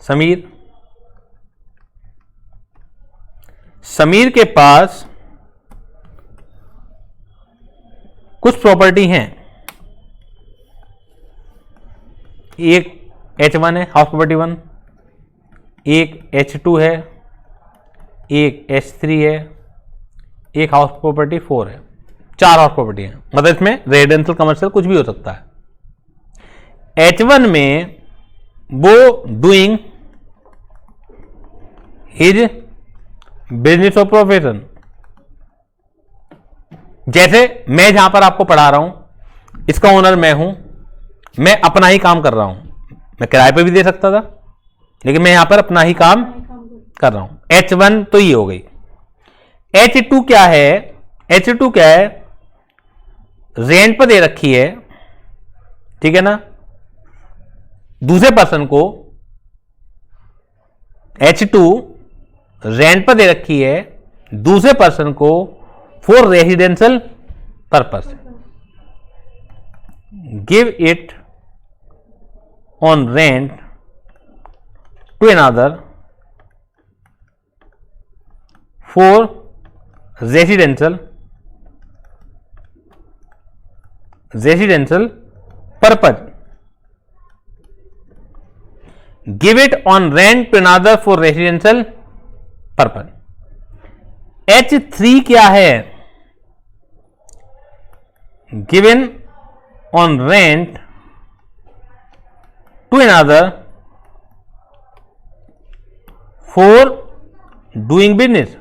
समीर। समीर के पास कुछ प्रॉपर्टी हैं। एक H1 है, हाउस प्रॉपर्टी 1, एक H2 है, एक H3 है, एक हाउस प्रॉपर्टी 4 है, 4 हाउस प्रॉपर्टी है, मतलब इसमें रेजिडेंशियल कमर्शियल कुछ भी हो सकता है। H1 में वो डूइंग हिज बिजनेस और प्रोफेशन, जैसे मैं जहां पर आपको पढ़ा रहा हूं, इसका ओनर मैं हूं, मैं अपना ही काम कर रहा हूं, मैं किराए पे भी दे सकता था, लेकिन मैं यहां पर अपना ही काम कर रहा हूं। H1 तो ये हो गई। H2 क्या है? H2 क्या है? रेंट पर दे रखी है, ठीक है ना, दूसरे पर्सन को। H2 रेंट पर दे रखी है दूसरे पर्सन को for residential purpose. Give it on rent to another for residential purpose. Give it on rent to another for residential purpose. H3 क्या है? Given on rent to another for doing business.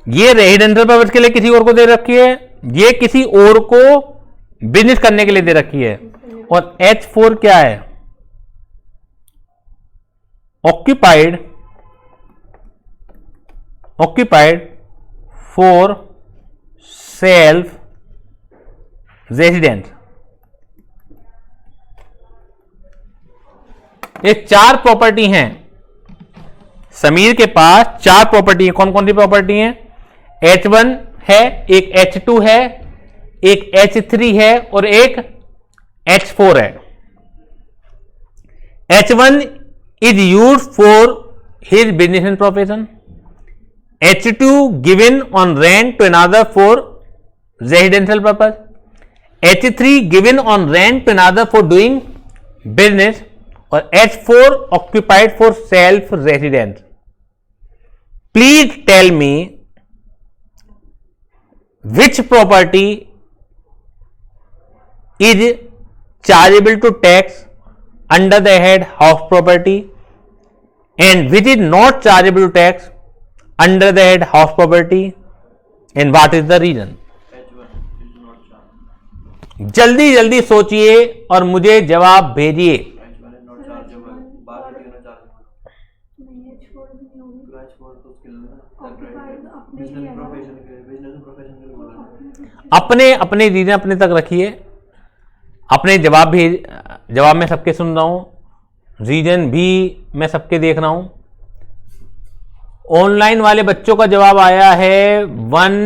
ये residential purpose के लिए किसी और को दे रखी है, ये किसी और को बिजनेस करने के लिए दे रखी है। और H4 क्या है? Occupied for self residence. ये 4 प्रॉपर्टी हैं। समीर के पास 4 प्रॉपर्टी है। कौन कौन सी प्रॉपर्टी हैं? H1 है, एक H2 है, एक H3 है और एक H4 है। H1 is used for his business and profession. H2 given on rent to another for residential purpose. H3 given on rent to another for doing business. और H4 occupied for self residence. Please tell me which property is chargeable to tax under the head house property and which is not chargeable to tax under the head house property, and what is the reason? H1 is not chargeable. जल्दी जल्दी सोचिए और मुझे जवाब भेजिए। H1 is not chargeable. बाकी तीनों chargeable. नहीं H4 भी नहीं होगी। तो H4 तो उसके लिए ना Occupied अपने ही बिजनेस है ना। प्रोफेशन के लिए, बिजनेस प्रोफेशन के लिए बोला है। अपने अपने रीजन अपने तक रखिए। अपने जवाब मैं सबके सुन रहा हूं, रीजन भी मैं सबके देख रहा हूं। ऑनलाइन वाले बच्चों का जवाब आया है 1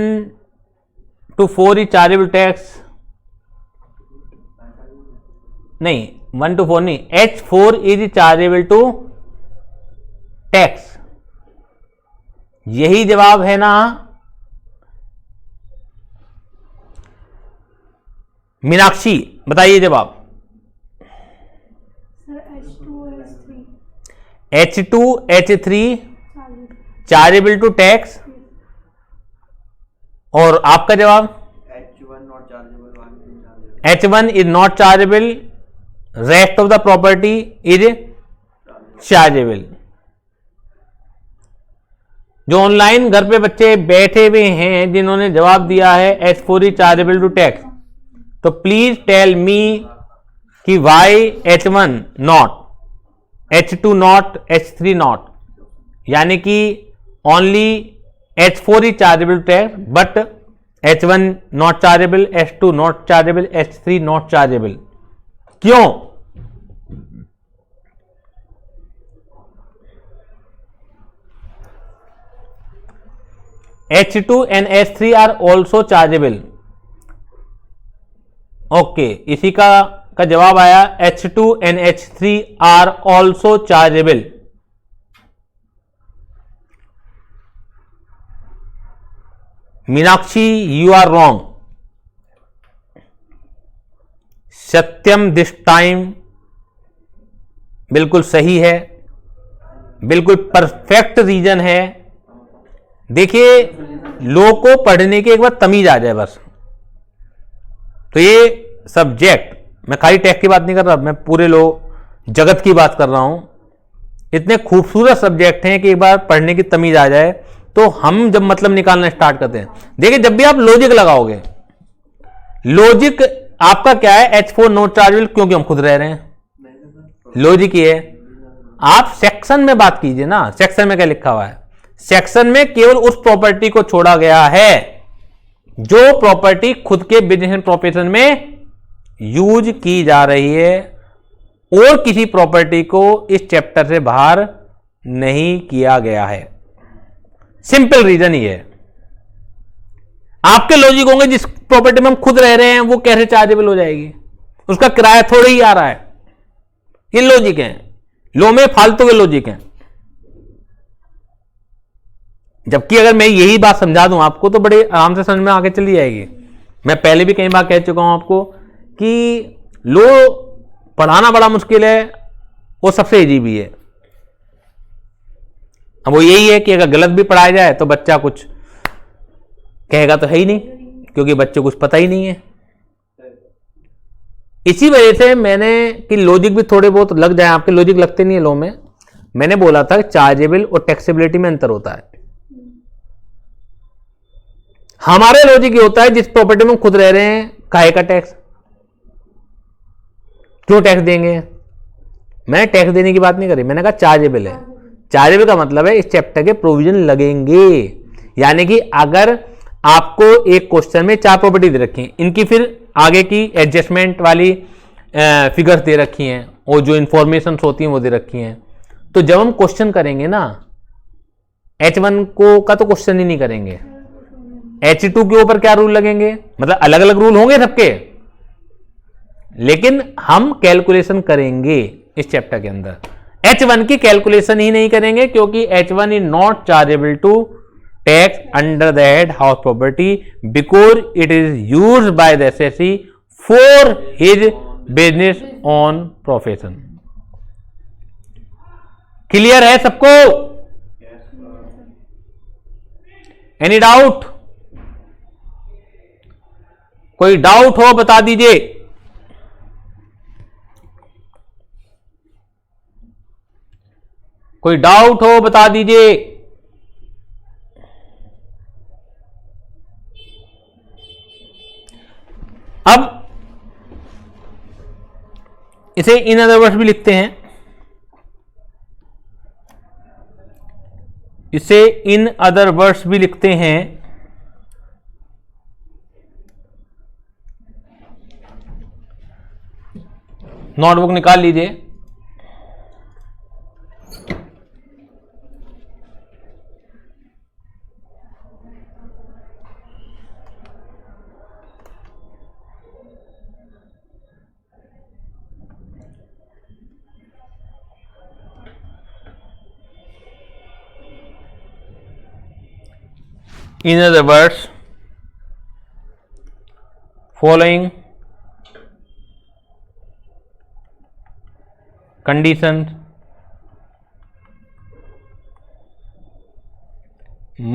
to 4 इज चार्जेबल टैक्स। नहीं 1 to 4 नहीं, H4 is chargeable to tax. यही जवाब है ना? मीनाक्षी बताइए जवाब। Sir H2 H3 H2 H3 chargeable. Chargeable to tax. और आपका जवाब? H1 not chargeable, बाकी तीन chargeable. H1 is not chargeable, rest of the property is chargeable. जो ऑनलाइन घर पे बच्चे बैठे हुए हैं जिन्होंने जवाब दिया है H4 is chargeable to tax, तो प्लीज टेल मी कि why H1 not, H2 not, H3 not, यानी कि only H4 is chargeable tax but H1 not chargeable, H2 not chargeable, H3 not chargeable. क्यों? H2 and H3 are also chargeable. Okay, इसी का जवाब आया H2 and H3 are also chargeable. Meenakshi you are wrong. Satyam this time बिल्कुल सही है। बिल्कुल perfect reason है। देखिए, लॉ को पढ़ने के एक बार तमीज आ जाए बस, तो ये सब्जेक्ट, मैं खाली टेक्स्ट की बात नहीं कर रहा, मैं पूरे लॉ जगत की बात कर रहा हूं। इतने खूबसूरत सब्जेक्ट हैं कि एक बार पढ़ने की तमीज आ जाए तो हम जब मतलब निकालना स्टार्ट करते हैं, देखिए जब भी आप लॉजिक लगाओगे, लॉजिक आपका क्या है, H4 नॉट चार्जेबल, क्योंकि हम खुद रह रहे हैं, लॉजिक ये है। आप सेक्शन में बात कीजिए ना, सेक्शन में क्या लिखा हुआ है, सेक्शन में केवल उस प्रॉपर्टी को छोड़ा गया है जो प्रॉपर्टी खुद के बिजनेस एंड प्रोफेशन में यूज की जा रही है, और किसी प्रॉपर्टी को इस चैप्टर से बाहर नहीं किया गया है। सिंपल रीजन ही है। आपके लॉजिक होंगे जिस प्रॉपर्टी में हम खुद रह रहे हैं वो कैसे चार्जेबल हो जाएगी, उसका किराया थोड़ा ही आ रहा है। ये लॉजिक है, लो में फालतू के लॉजिक हैं। जबकि अगर मैं यही बात समझा दूं आपको तो बड़े आराम से समझ में आके चली जाएगी। मैं पहले भी कई बार कह चुका हूं आपको कि लो पढ़ाना बड़ा मुश्किल है, वो सबसे इजी भी है। अब वो यही है कि अगर गलत भी पढ़ाया जाए तो बच्चा कुछ कहेगा तो है ही नहीं, क्योंकि बच्चे कुछ पता ही नहीं है। इसी वजह से मैंने कि लॉजिक भी थोड़े बहुत लग जाए, आपके लॉजिक लगते नहीं है लो में। मैंने बोला था चार्जेबल और टैक्सेबिलिटी में अंतर होता है। हमारे लॉजिक ये होता है जिस प्रॉपर्टी में खुद रह रहे हैं, काहे का टैक्स, क्यों टैक्स देंगे। मैं टैक्स देने की बात नहीं करी, मैंने कहा चार्जेबल है। चार्जेबल का मतलब है इस चैप्टर के प्रोविजन लगेंगे, यानी कि अगर आपको एक क्वेश्चन में 4 प्रॉपर्टी दे रखी हैं, इनकी फिर आगे की एडजस्टमेंट वाली फिगर्स दे रखी हैं, और जो इंफॉर्मेशन होती हैं वो दे रखी हैं, तो जब हम क्वेश्चन करेंगे ना H1 को का तो क्वेश्चन ही नहीं करेंगे, H2 के ऊपर क्या रूल लगेंगे, मतलब अलग अलग रूल होंगे सबके, लेकिन हम कैलकुलेशन करेंगे इस चैप्टर के अंदर। H1 की कैलकुलेशन ही नहीं करेंगे क्योंकि H1 is not chargeable to tax under the head house property because it is used by the assessee for his business on profession. Clear है सबको? Any doubt? कोई डाउट हो बता दीजिए। कोई डाउट हो बता दीजिए। अब इसे इन अदर वर्ड्स भी लिखते हैं, इसे इन अदर वर्ड्स भी लिखते हैं। नोटबुक निकाल लीजिए। In other words, following conditions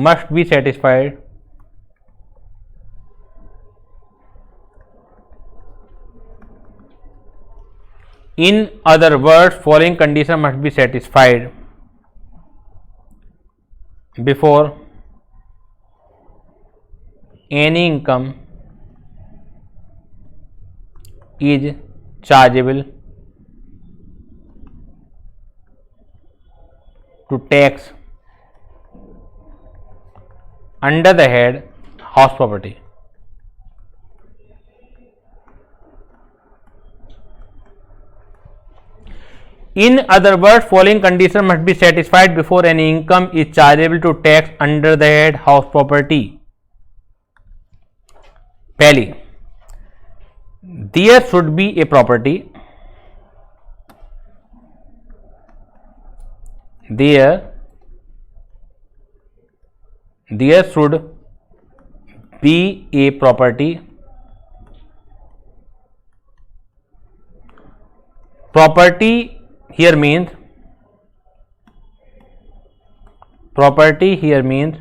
must be satisfied in other words, following condition must be satisfied before any income is chargeable to tax under the head house property. In other words, following condition must be satisfied before any income is chargeable to tax under the head house property. पहली, there should be a property, there should be a property. Property here means property here means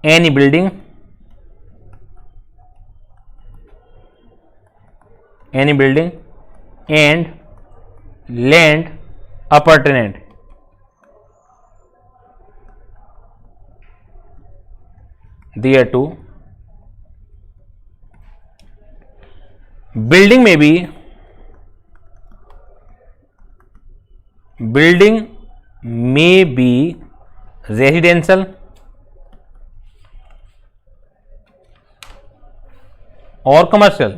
any building, and land appertinent thereto. Building may be residential or commercial.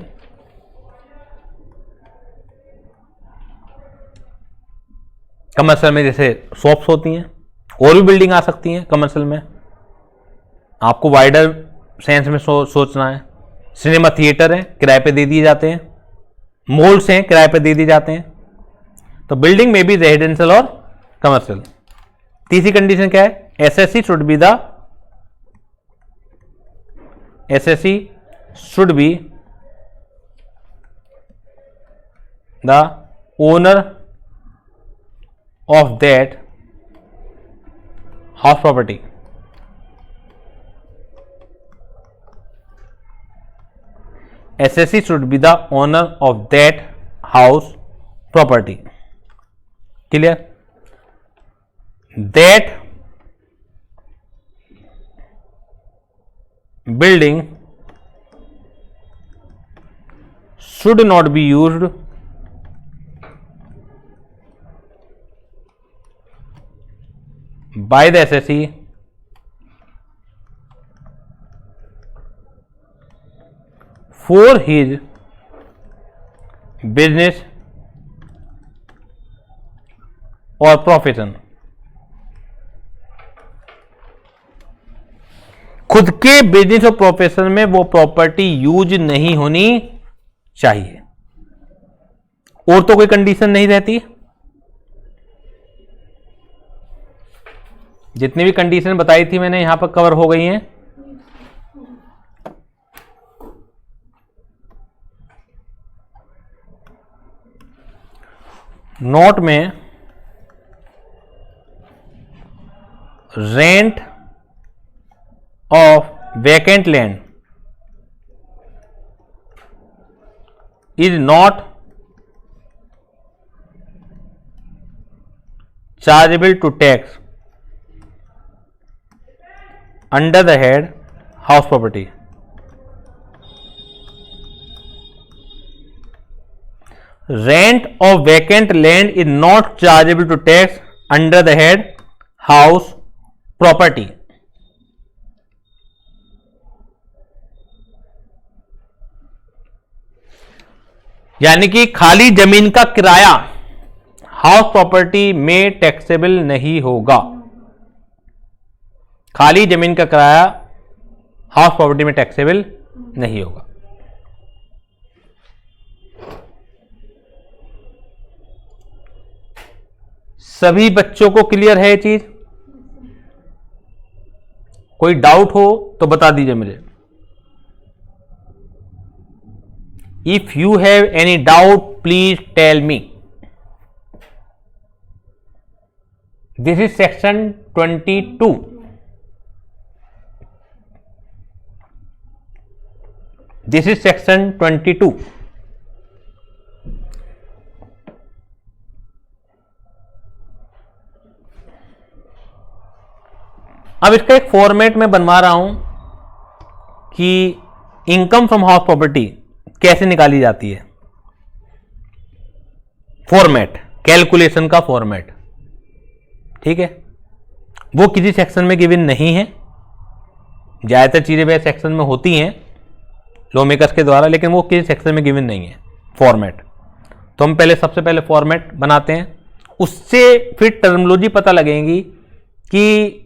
Commercial में जैसे shops होती हैं, और भी building आ सकती हैं commercial में, आपको वाइडर सेंस में सोचना है। सिनेमा थिएटर है, किराए पे दे दिए जाते हैं, मॉल्स हैं, किराए पे दे दिए जाते हैं। तो बिल्डिंग में भी रेजिडेंशियल और कमर्शियल। तीसरी कंडीशन क्या है? SSC should be the owner of that house property. SSC should be the owner of that house property. Clear? That building should not be used by the SSE for his business or profession। खुद के business और profession में वो property use नहीं होनी चाहिए। और तो कोई कंडीशन नहीं रहती। जितनी भी कंडीशन बताई थी मैंने यहां पर कवर हो गई हैं। नोट में rent of vacant land is not chargeable to tax under the head house property। Rent of vacant land is not chargeable to tax under the head house property। यानी कि खाली जमीन का किराया हाउस प्रॉपर्टी में taxable नहीं होगा। खाली जमीन का किराया हाउस प्रॉपर्टी में टैक्सेबल नहीं होगा। सभी बच्चों को क्लियर है ये चीज? कोई डाउट हो तो बता दीजिए मुझे। If you have any doubt, please tell me. This is section 22. This is section 22. अब इसका एक फॉर्मेट में बनवा रहा हूं कि इनकम फ्रॉम हाउस प्रॉपर्टी कैसे निकाली जाती है। फॉर्मेट, कैलकुलेशन का फॉर्मेट, ठीक है। वो किसी सेक्शन में गिवन नहीं है। ज्यादातर चीजें वह सेक्शन में होती हैं लॉ मेकर्स के द्वारा, लेकिन वो किसी सेक्शन में गिवन नहीं है फॉर्मेट। तो हम सबसे पहले फॉर्मेट बनाते हैं, उससे फिर टर्मिनोलॉजी पता लगेगी कि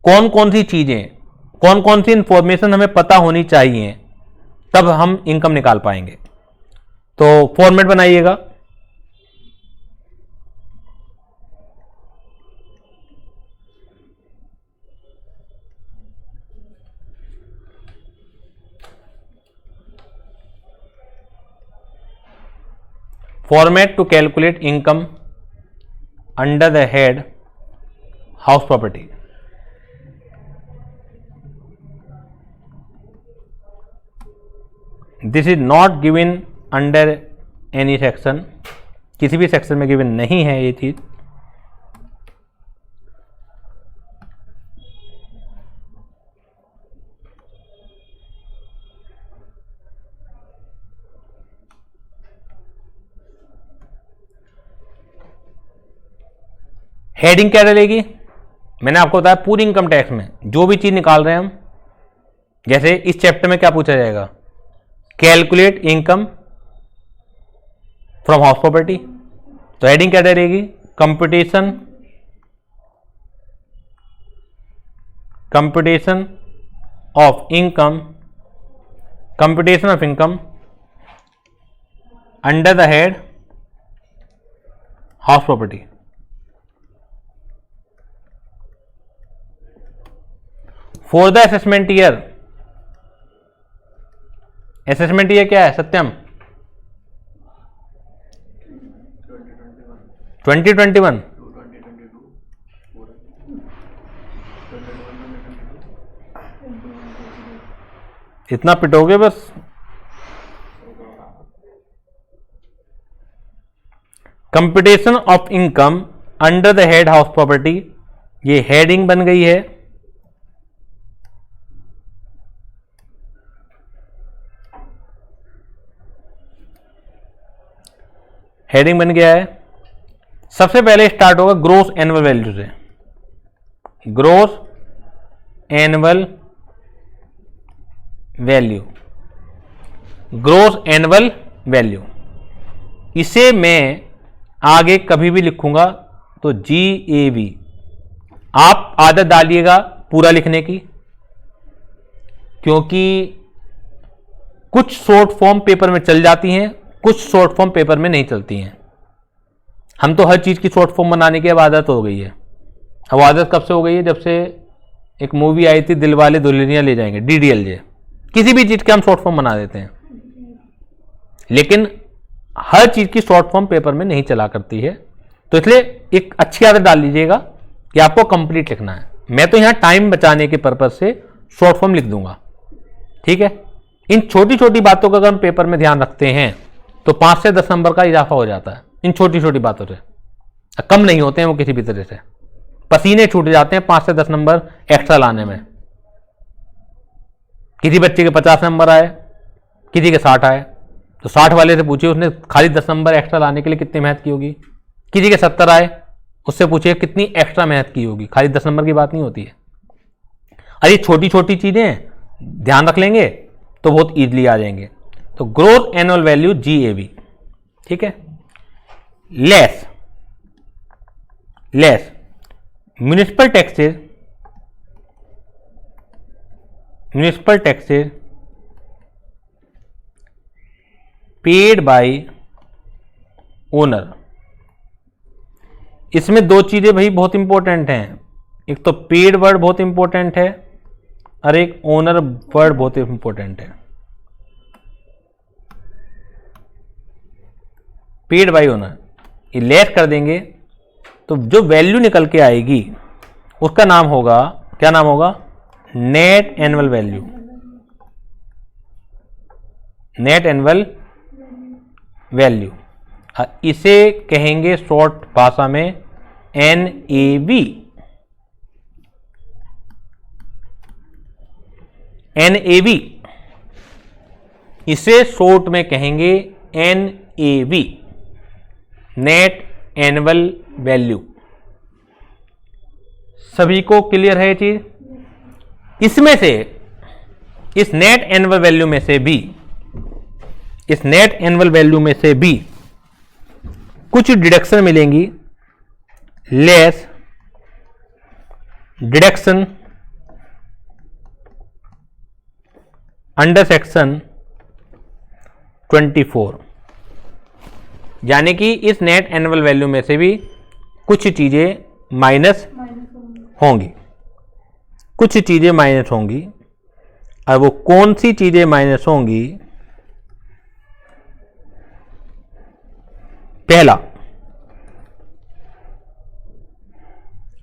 कौन कौन सी चीजें, कौन कौन सी इंफॉर्मेशन हमें पता होनी चाहिए, तब हम इनकम निकाल पाएंगे। तो फॉर्मेट बनाइएगा। Format to calculate income under the head house property. This is not given under any section, किसी भी सेक्शन में गिवन नहीं है ये चीज। हेडिंग क्या डलेगी? मैंने आपको बताया पूरी इनकम टैक्स में जो भी चीज निकाल रहे हैं हम, जैसे इस चैप्टर में क्या पूछा जाएगा, calculate income from house property, तो हेडिंग क्या डलेगी, computation of income under the head house property. For the assessment year, assessment year क्या है सत्यम? 2021 इतना पिटोगे बस। Computation of income under the head house property, ये हेडिंग बन गई है। हेडिंग बन गया है। सबसे पहले स्टार्ट होगा ग्रोस एनुअल वैल्यू से। Gross annual value, gross annual value, इसे मैं आगे कभी भी लिखूंगा तो GAV। आप आदत डालिएगा पूरा लिखने की, क्योंकि कुछ शॉर्ट फॉर्म पेपर में चल जाती हैं, कुछ शॉर्ट फॉर्म पेपर में नहीं चलती हैं। हम तो हर चीज़ की शॉर्ट फॉर्म बनाने की अब आदत हो गई है। अब आदत कब से हो गई है? जब से एक मूवी आई थी दिलवाले दुल्हनिया ले जाएंगे, DDLJ, किसी भी चीज़ के हम शॉर्ट फॉर्म बना देते हैं, लेकिन हर चीज़ की शॉर्ट फॉर्म पेपर में नहीं चला करती है। तो इसलिए एक अच्छी आदत डाल लीजिएगा कि आपको कंप्लीट लिखना है। मैं तो यहाँ टाइम बचाने के पर्पज से शॉर्ट फॉर्म लिख दूंगा, ठीक है। इन छोटी छोटी बातों का अगर हम पेपर में ध्यान रखते हैं तो 5 से 10 नंबर का इजाफा हो जाता है इन छोटी छोटी बातों से। कम नहीं होते हैं वो किसी भी तरह से, पसीने छूट जाते हैं 5 से 10 नंबर एक्स्ट्रा लाने में। किसी बच्चे के 50 नंबर आए, किसी के 60 आए, तो 60 वाले से पूछिए उसने खाली 10 नंबर एक्स्ट्रा लाने के लिए कितनी मेहनत की होगी। किसी के 70 आए, उससे पूछिए कितनी एक्स्ट्रा मेहनत की होगी। खाली 10 नंबर की बात नहीं होती है। अरे छोटी छोटी चीजें ध्यान रख लेंगे तो बहुत ईजिली आ जाएंगे। तो ग्रोथ एनुअल वैल्यू GAV, ठीक है। Less municipal taxes paid by owner. इसमें दो चीजें भाई बहुत इंपॉर्टेंट हैं, एक तो पेड वर्ड बहुत इंपॉर्टेंट है और एक ओनर वर्ड बहुत इंपॉर्टेंट है। पेड बाय ओनर ये लेस कर देंगे तो जो वैल्यू निकल के आएगी उसका नाम होगा, क्या नाम होगा, net annual value. Net annual value, इसे कहेंगे शॉर्ट भाषा में NAV। NAV इसे शॉर्ट में कहेंगे NAV, नेट एनुअल वैल्यू। सभी को क्लियर है ये चीज? इसमें से, इस नेट एनुअल वैल्यू में से भी, इस नेट एनुअल वैल्यू में से भी कुछ डिडक्शन मिलेंगी। लेस डिडक्शन अंडर सेक्शन 24, यानी कि इस नेट एनुअल वैल्यू में से भी कुछ चीजें माइनस होंगी, कुछ चीजें माइनस होंगी। और वो कौन सी चीजें माइनस होंगी पहला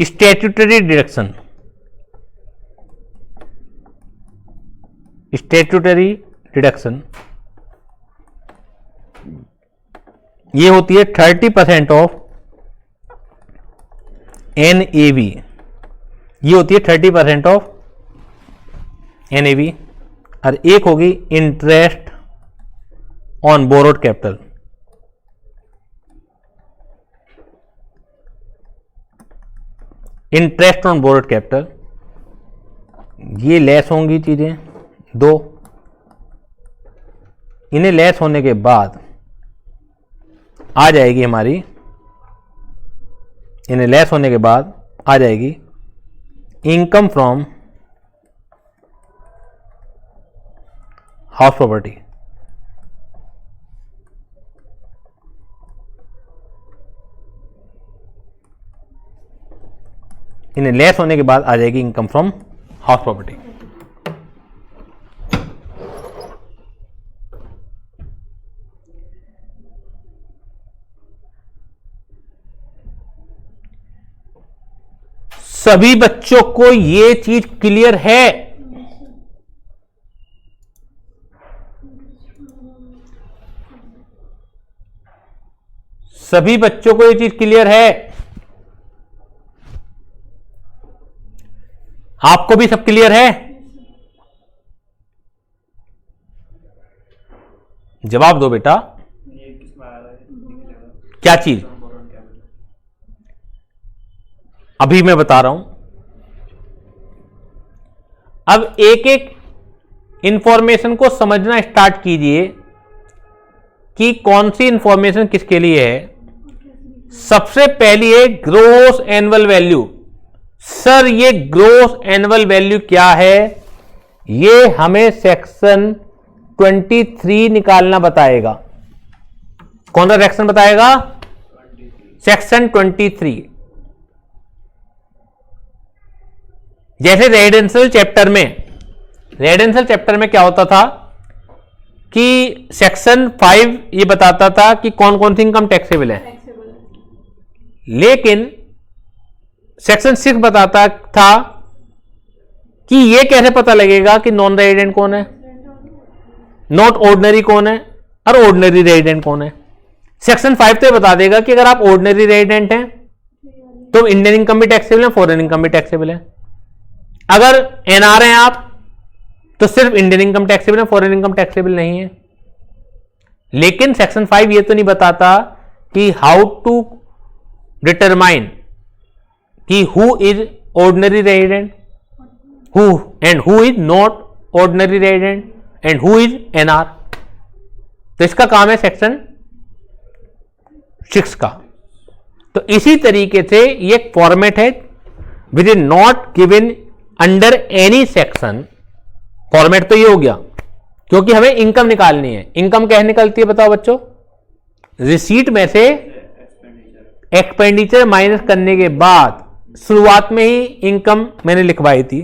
स्टैट्यूटरी डिडक्शन, स्टैट्यूटरी डिडक्शन ये होती है 30% ऑफ NAV, ये होती है 30% ऑफ NAV। और एक होगी interest on borrowed capital, interest on borrowed capital, ये लेस होंगी चीजें दो। इन्हें लेस होने के बाद आ जाएगी हमारी, इन्हें लेस होने के बाद आ जाएगी इनकम फ्रॉम हाउस प्रॉपर्टी। इन्हें लेस होने के बाद आ जाएगी इनकम फ्रॉम हाउस प्रॉपर्टी। सभी बच्चों को ये चीज क्लियर है? सभी बच्चों को ये चीज क्लियर है? आपको भी सब क्लियर है? जवाब दो बेटा। ये किसमें आ रहा है निकलेगा? क्या चीज? Borrowed capital. अभी मैं बता रहा हूं। अब एक एक इंफॉर्मेशन को समझना स्टार्ट कीजिए कि कौन सी इंफॉर्मेशन किसके लिए है। सबसे पहली है ग्रोस एनुअल वैल्यू। सर ये ग्रोस एनुअल वैल्यू क्या है? ये हमें सेक्शन 23 निकालना बताएगा। कौन सा सेक्शन बताएगा? सेक्शन 23। जैसे रेजिडेंशियल चैप्टर में क्या होता था कि सेक्शन 5 ये बताता था कि कौन कौन सी इनकम टैक्सेबल है, लेकिन सेक्शन 6 बताता था कि ये कैसे पता लगेगा कि नॉन रेजिडेंट कौन है, नॉट ऑर्डिनरी कौन है और ऑर्डिनरी रेजिडेंट कौन है। सेक्शन 5 तो ये बता देगा कि अगर आप ऑर्डिनरी रेजिडेंट हैं तो इंडियन इनकम भी टैक्सेबल है, फॉरेन इनकम भी टैक्सेबल है। अगर एनआर हैं आप तो सिर्फ इंडियन इनकम टैक्सेबल है, फॉरेन इनकम टैक्सेबल नहीं है। लेकिन सेक्शन 5 ये तो नहीं बताता कि हाउ टू डिटरमाइन कि who is ordinary resident, who is not ordinary resident and who is NR. तो इसका काम है सेक्शन 6 का। तो इसी तरीके से ये एक फॉर्मेट है which is not given under any section. Format तो ये हो गया क्योंकि हमें इनकम निकालनी है। इनकम कैसे निकलती है बताओ बच्चों? रिसीट में से एक्सपेंडिचर माइनस करने के बाद शुरुआत में ही इनकम मैंने लिखवाई थी।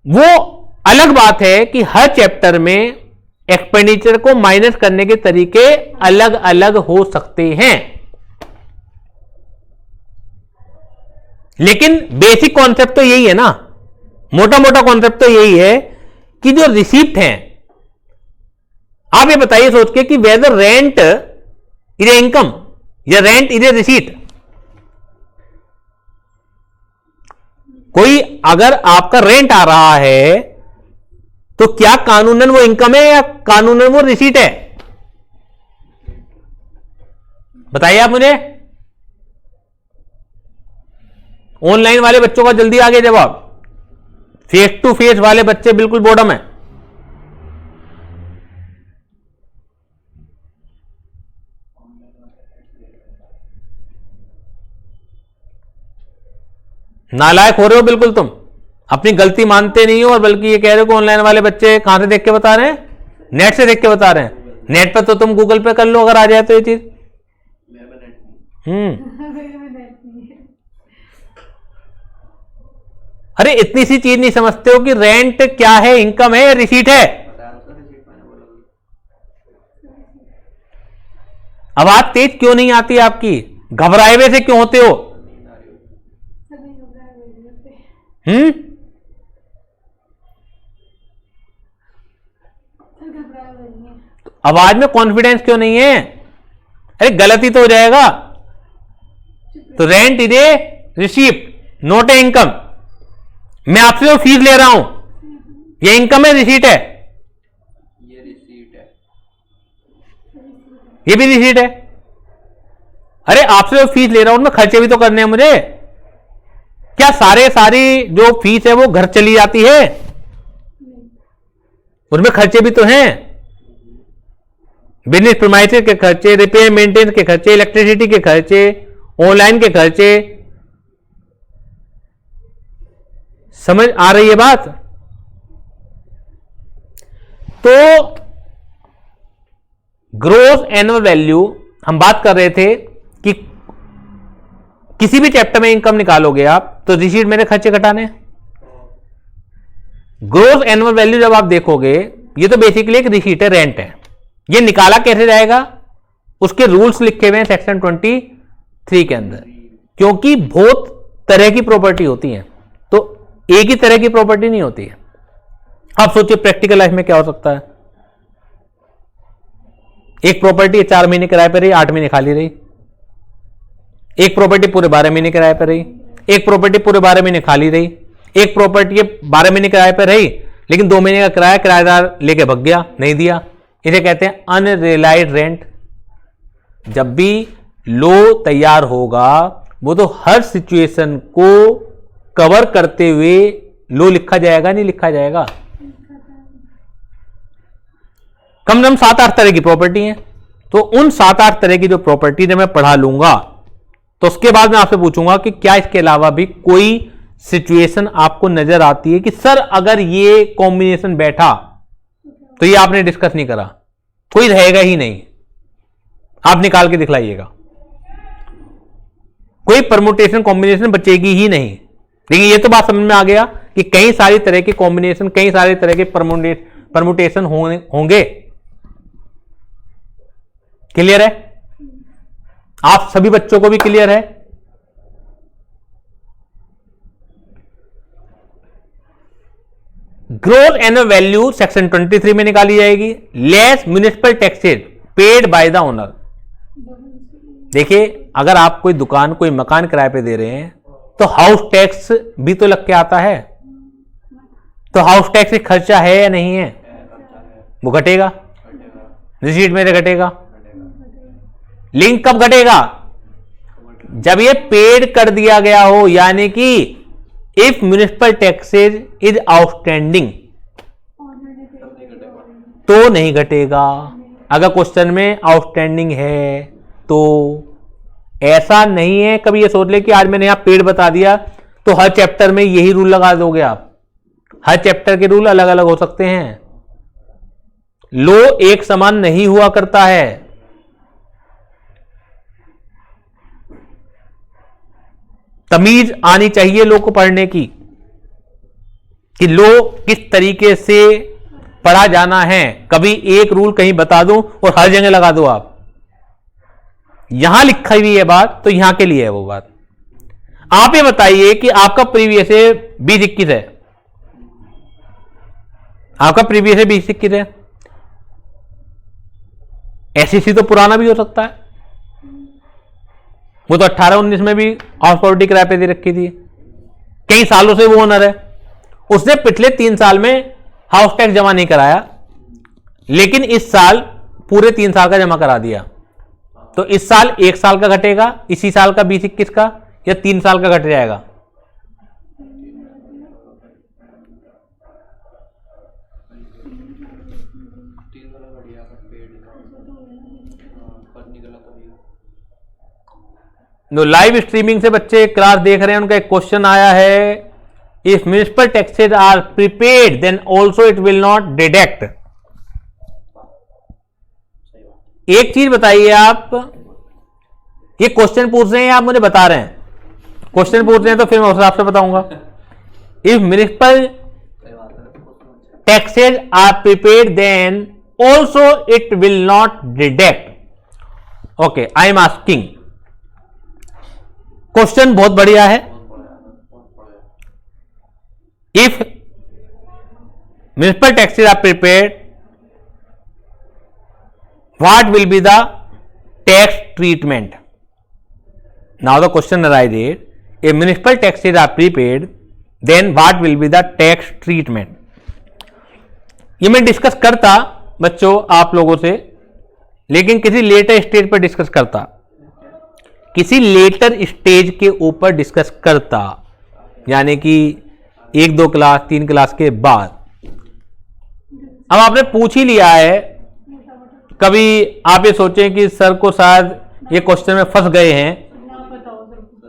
वो अलग बात है कि हर चैप्टर में एक्सपेंडिचर को माइनस करने के तरीके अलग अलग हो सकते हैं, लेकिन बेसिक कॉन्सेप्ट तो यही है ना, मोटा मोटा कॉन्सेप्ट तो यही है कि जो रिसीप्ट हैं, आप ये बताइए सोच के कि whether rent is a income या रेंट इज ए रिसीट। कोई अगर आपका रेंट आ रहा है तो क्या कानूनन वो इनकम है या कानूनन वो रिसीट है? बताइए आप मुझे। ऑनलाइन वाले बच्चों का जल्दी आगे जवाब, फेस टू फेस वाले बच्चे बिल्कुल बॉडम है। नालायक हो रहे हो बिल्कुल तुम, अपनी गलती मानते नहीं हो और बल्कि ये कह रहे हो कि ऑनलाइन वाले बच्चे कहां से देख के बता रहे हैं? नेट से देख के बता रहे हैं। नेट पर तो तुम गूगल पे कर लो अगर आ जाए तो ये चीज। अरे इतनी सी चीज नहीं समझते हो कि रेंट क्या है, इनकम है या रिसीट है? आवाज तेज क्यों नहीं आती आपकी? घबराए हुए से क्यों होते हो? सभी घबराए हुए पे सर घबराए हुए नहीं है। आवाज में कॉन्फिडेंस क्यों नहीं है? अरे गलती तो हो जाएगा। तो rent is A receipt not a income. मैं आपसे जो फीस ले रहा हूं ये इनकम है, रिसीट है? ये रिसीट है। ये भी रिसीट है। अरे आपसे जो फीस ले रहा हूं उनमें खर्चे भी तो करने हैं मुझे। क्या सारी जो फीस है वो घर चली जाती है? उनमें खर्चे भी तो हैं। बिजनेस प्रीमाइसेस के खर्चे, रिपेयर मेंटेनेंस के खर्चे, इलेक्ट्रिसिटी के खर्चे, ऑनलाइन के खर्चे। समझ आ रही है बात? तो ग्रोस एनुअल वैल्यू हम बात कर रहे थे कि किसी भी चैप्टर में इनकम निकालोगे आप तो रिसीट मेरे खर्चे घटाने। ग्रोस एनुअल वैल्यू जब आप देखोगे ये तो बेसिकली एक रिसीट है, रेंट है। ये निकाला कैसे जाएगा? उसके रूल्स लिखे हुए हैं सेक्शन 23 के अंदर, क्योंकि बहुत तरह की प्रॉपर्टी होती है तो एक ही तरह की प्रॉपर्टी नहीं होती है। आप सोचिए प्रैक्टिकल लाइफ में क्या हो सकता है। एक प्रॉपर्टी 4 महीने किराए पर रही, 8 महीने खाली रही। एक प्रॉपर्टी पूरे 12 महीने किराए पर रही। एक प्रॉपर्टी पूरे 12 महीने खाली रही। एक प्रॉपर्टी 12 महीने किराए पर रही लेकिन 2 महीने का किराया किराएदार लेके भग गया, नहीं दिया। इसे कहते हैं अनरियलाइज्ड रेंट। जब भी लो तैयार होगा वो तो हर सिचुएशन को कवर करते हुए लो लिखा जाएगा, नहीं लिखा जाएगा? कम से कम 7-8 तरह की प्रॉपर्टी है। तो उन 7-8 तरह की जो प्रॉपर्टी जब मैं पढ़ा लूंगा तो उसके बाद मैं आपसे पूछूंगा कि क्या इसके अलावा भी कोई सिचुएशन आपको नजर आती है कि सर अगर ये कॉम्बिनेशन बैठा तो ये आपने डिस्कस नहीं करा। कोई रहेगा ही नहीं, आप निकाल के दिखलाइएगा। कोई परमुटेशन कॉम्बिनेशन बचेगी ही नहीं। लेकिन ये तो बात समझ में आ गया कि कई सारी तरह के कॉम्बिनेशन, कई सारे तरह के परमुटेशन होंगे। क्लियर है? आप सभी बच्चों को भी क्लियर है? ग्रोस एनुअल वैल्यू सेक्शन 23 में निकाली जाएगी। Less municipal taxes paid by the owner. देखिए अगर आप कोई दुकान, कोई मकान किराए पे दे रहे हैं तो हाउस टैक्स भी तो लग के आता है। तो हाउस टैक्स एक खर्चा है या नहीं है? वो घटेगा, रिसीट में घटेगा। लिंक कब घटेगा? जब ये पेड कर दिया गया हो, यानी कि if municipal taxes is outstanding तो नहीं घटेगा। अगर क्वेश्चन में आउटस्टैंडिंग है तो ऐसा नहीं है कभी ये सोच ले कि आज मैंने यहां पेड बता दिया तो हर चैप्टर में यही रूल लगा दोगे आप। हर चैप्टर के रूल अलग अलग हो सकते हैं। लो एक समान नहीं हुआ करता है। तमीज आनी चाहिए लोग को पढ़ने की कि लो किस तरीके से पढ़ा जाना है। कभी एक रूल कहीं बता दूं और हर जगह लगा दो आप। यहां लिखा हुई है बात तो यहां के लिए है वो बात। आप ये बताइए कि आपका प्रीवियस 2021 है, आपका प्रीवियस 2021 है। एसईसी तो पुराना भी हो सकता है। वो तो 18-19 में भी हाउस प्रॉपर्टी किराए पे दे रखी थी, कई सालों से वो ओनर है। उसने पिछले 3 साल में हाउस टैक्स जमा नहीं कराया लेकिन इस साल पूरे 3 साल का जमा करा दिया। तो इस साल 1 साल का घटेगा, इसी साल का 2021 का, या 3 साल का घट जाएगा? नो लाइव स्ट्रीमिंग से बच्चे क्लास देख रहे हैं, उनका एक क्वेश्चन आया है, if municipal taxes are prepaid then also it will not deduct. एक चीज बताइए, आप ये क्वेश्चन पूछ रहे हैं या आप मुझे बता रहे हैं? क्वेश्चन पूछ रहे हैं तो फिर मैं उस हिसाब से बताऊंगा। If municipal taxes are prepaid then also it will not deduct. Okay, I am asking, question बहुत बढ़िया है। If municipal taxes are prepared, what will be the tax treatment? Now the question arises, if municipal taxes are prepaid, then what will be the tax treatment? ये मैं discuss करता बच्चों आप लोगों से, लेकिन किसी लेटर स्टेज पर डिस्कस करता, किसी लेटर स्टेज के ऊपर डिस्कस करता, यानी कि 1-2 क्लास 3 क्लास के बाद। अब आपने पूछ ही लिया है, कभी आप ये सोचें कि सर को शायद ये क्वेश्चन में फंस गए हैं,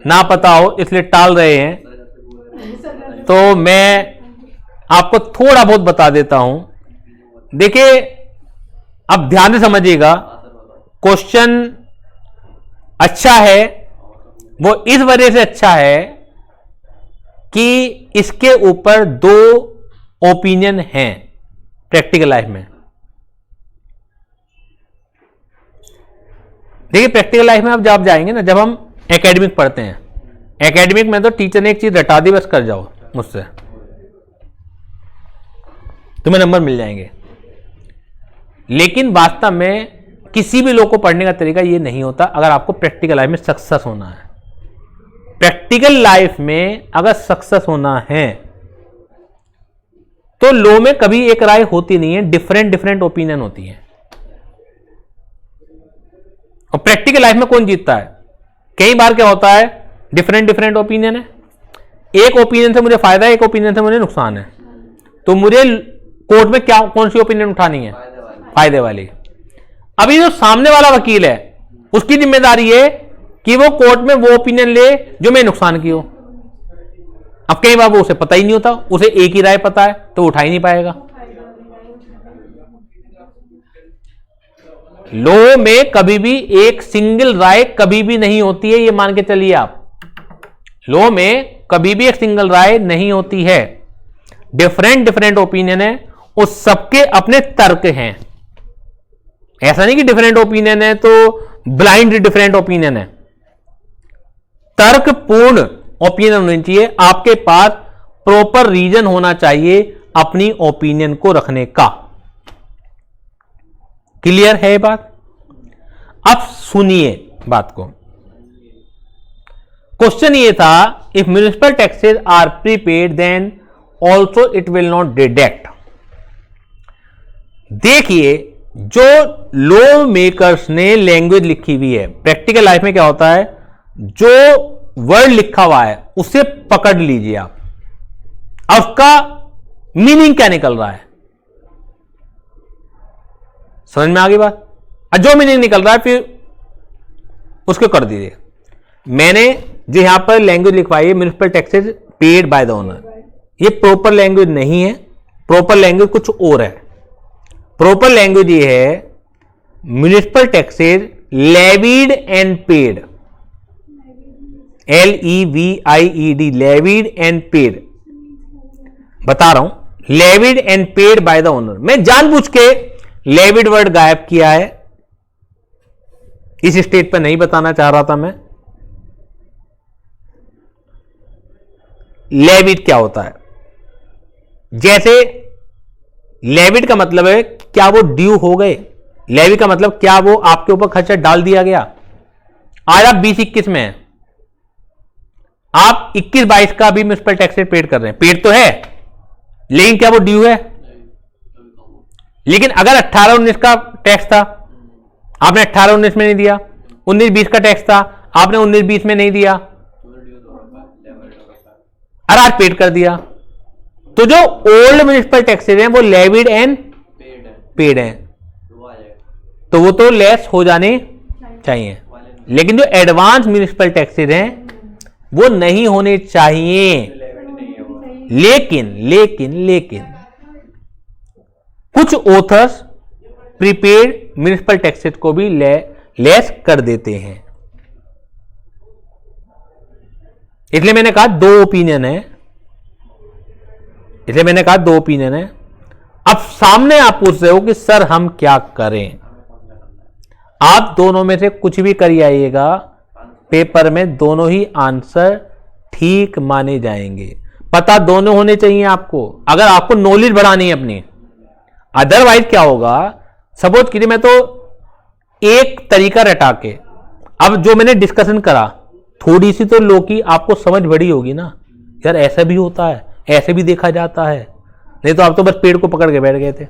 ना पता हो इसलिए टाल रहे हैं, तो मैं आपको थोड़ा बहुत बता देता हूं। देखिए, अब ध्यान से समझिएगा, क्वेश्चन अच्छा है, वो इस वजह से अच्छा है कि इसके ऊपर 2 ओपिनियन हैं प्रैक्टिकल लाइफ में। देखिए, प्रैक्टिकल लाइफ में अब जब जाएंगे ना, जब हम एकेडमिक पढ़ते हैं, एकेडमिक में तो टीचर ने एक चीज रटा दी, बस कर जाओ मुझसे, तुम्हें नंबर मिल जाएंगे। लेकिन वास्तव में किसी भी लोग को पढ़ने का तरीका ये नहीं होता अगर आपको प्रैक्टिकल लाइफ में सक्सेस होना है। प्रैक्टिकल लाइफ में अगर सक्सेस होना है तो लो में कभी एक राय होती नहीं है, डिफरेंट ओपिनियन होती है। और प्रैक्टिकल लाइफ में कौन जीतता है? कई बार क्या होता है, डिफरेंट ओपिनियन है, एक ओपिनियन से मुझे फायदा है, एक ओपिनियन से मुझे नुकसान है, तो मुझे कोर्ट में क्या कौन सी ओपिनियन उठानी है? फायदे वाली। अभी जो सामने वाला वकील है उसकी जिम्मेदारी है कि वो कोर्ट में वो ओपिनियन ले जो मैं नुकसान की हो। अब कई बार वो उसे पता ही नहीं होता, उसे एक ही राय पता है तो उठा ही नहीं पाएगा। लो में कभी भी एक सिंगल राय कभी भी नहीं होती है, ये मान के चलिए आप। लो में कभी भी एक सिंगल राय नहीं होती है, डिफरेंट ओपिनियन है, उस सबके अपने तर्क हैं। ऐसा नहीं कि डिफरेंट ओपिनियन है तो ब्लाइंड डिफरेंट ओपिनियन है। तर्कपूर्ण ओपिनियन होनी चाहिए, आपके पास प्रॉपर रीजन होना चाहिए अपनी ओपिनियन को रखने का। क्लियर है बात? अब सुनिए बात को। क्वेश्चन ये था, if municipal taxes are prepaid then also it will not deduct. देखिए, जो लॉ मेकर्स ने लैंग्वेज लिखी हुई है, प्रैक्टिकल लाइफ में क्या होता है, जो वर्ड लिखा हुआ है उसे पकड़ लीजिए आप, अब उसका मीनिंग क्या निकल रहा है, समझ में आ गई बात? जो मीनिंग निकल रहा है फिर उसको कर दीजिए। मैंने जो यहां पर लैंग्वेज लिखवाई है, municipal taxes paid by the owner, ये प्रॉपर लैंग्वेज नहीं है, प्रॉपर लैंग्वेज कुछ और है। प्रॉपर लैंग्वेज ये है, municipal taxes levied and paid, LEVIED, levied and paid. बता रहा हूं, levied and paid by the owner. मैं जानबूझ के लेवीड वर्ड गायब किया है, इस स्टेज पर नहीं बताना चाह रहा था मैं। लेवीड क्या होता है? जैसे लेवीड का मतलब है क्या वो ड्यू हो गए, लेवी का मतलब क्या वो आपके ऊपर खर्चा डाल दिया गया। आज आप 20-21 में हैं, आप 21-22 का भी म्युनिसिपल टैक्स पेड कर रहे हैं, पेड तो है लेकिन क्या वो ड्यू है? लेकिन अगर 18-19 का टैक्स था, आपने 18-19 में नहीं दिया, 19-20 का टैक्स था, आपने 19-20 में नहीं दिया, और आज पेड कर दिया, तो जो ओल्ड म्युनिसिपल टैक्सेस हैं वो लेवीड एंड पेड हैं, तो वो तो लेस हो जाने चाहिए। लेकिन जो एडवांस म्युनिसिपल टैक्सेस हैं वो नहीं होने चाहिए। लेकिन कुछ ऑथर्स प्रीपेड म्युनिसिपल टैक्सेस को भी लेस कर देते हैं। इसलिए मैंने कहा दो ओपिनियन है। अब सामने आप पूछ रहे हो कि सर हम क्या करें? आप दोनों में से कुछ भी करिए आइएगा, पेपर में दोनों ही आंसर ठीक माने जाएंगे। पता दोनों होने चाहिए आपको, अगर आपको नॉलेज बढ़ानी है अपनी। अदरवाइज क्या होगा, सपोज कीजिए मैं तो एक तरीका रटा के, अब जो मैंने डिस्कशन करा थोड़ी सी तो लो की आपको समझ बड़ी होगी ना, यार ऐसा भी होता है, ऐसे भी देखा जाता है। नहीं तो आप तो बस पेड़ को पकड़ के बैठ गए थे।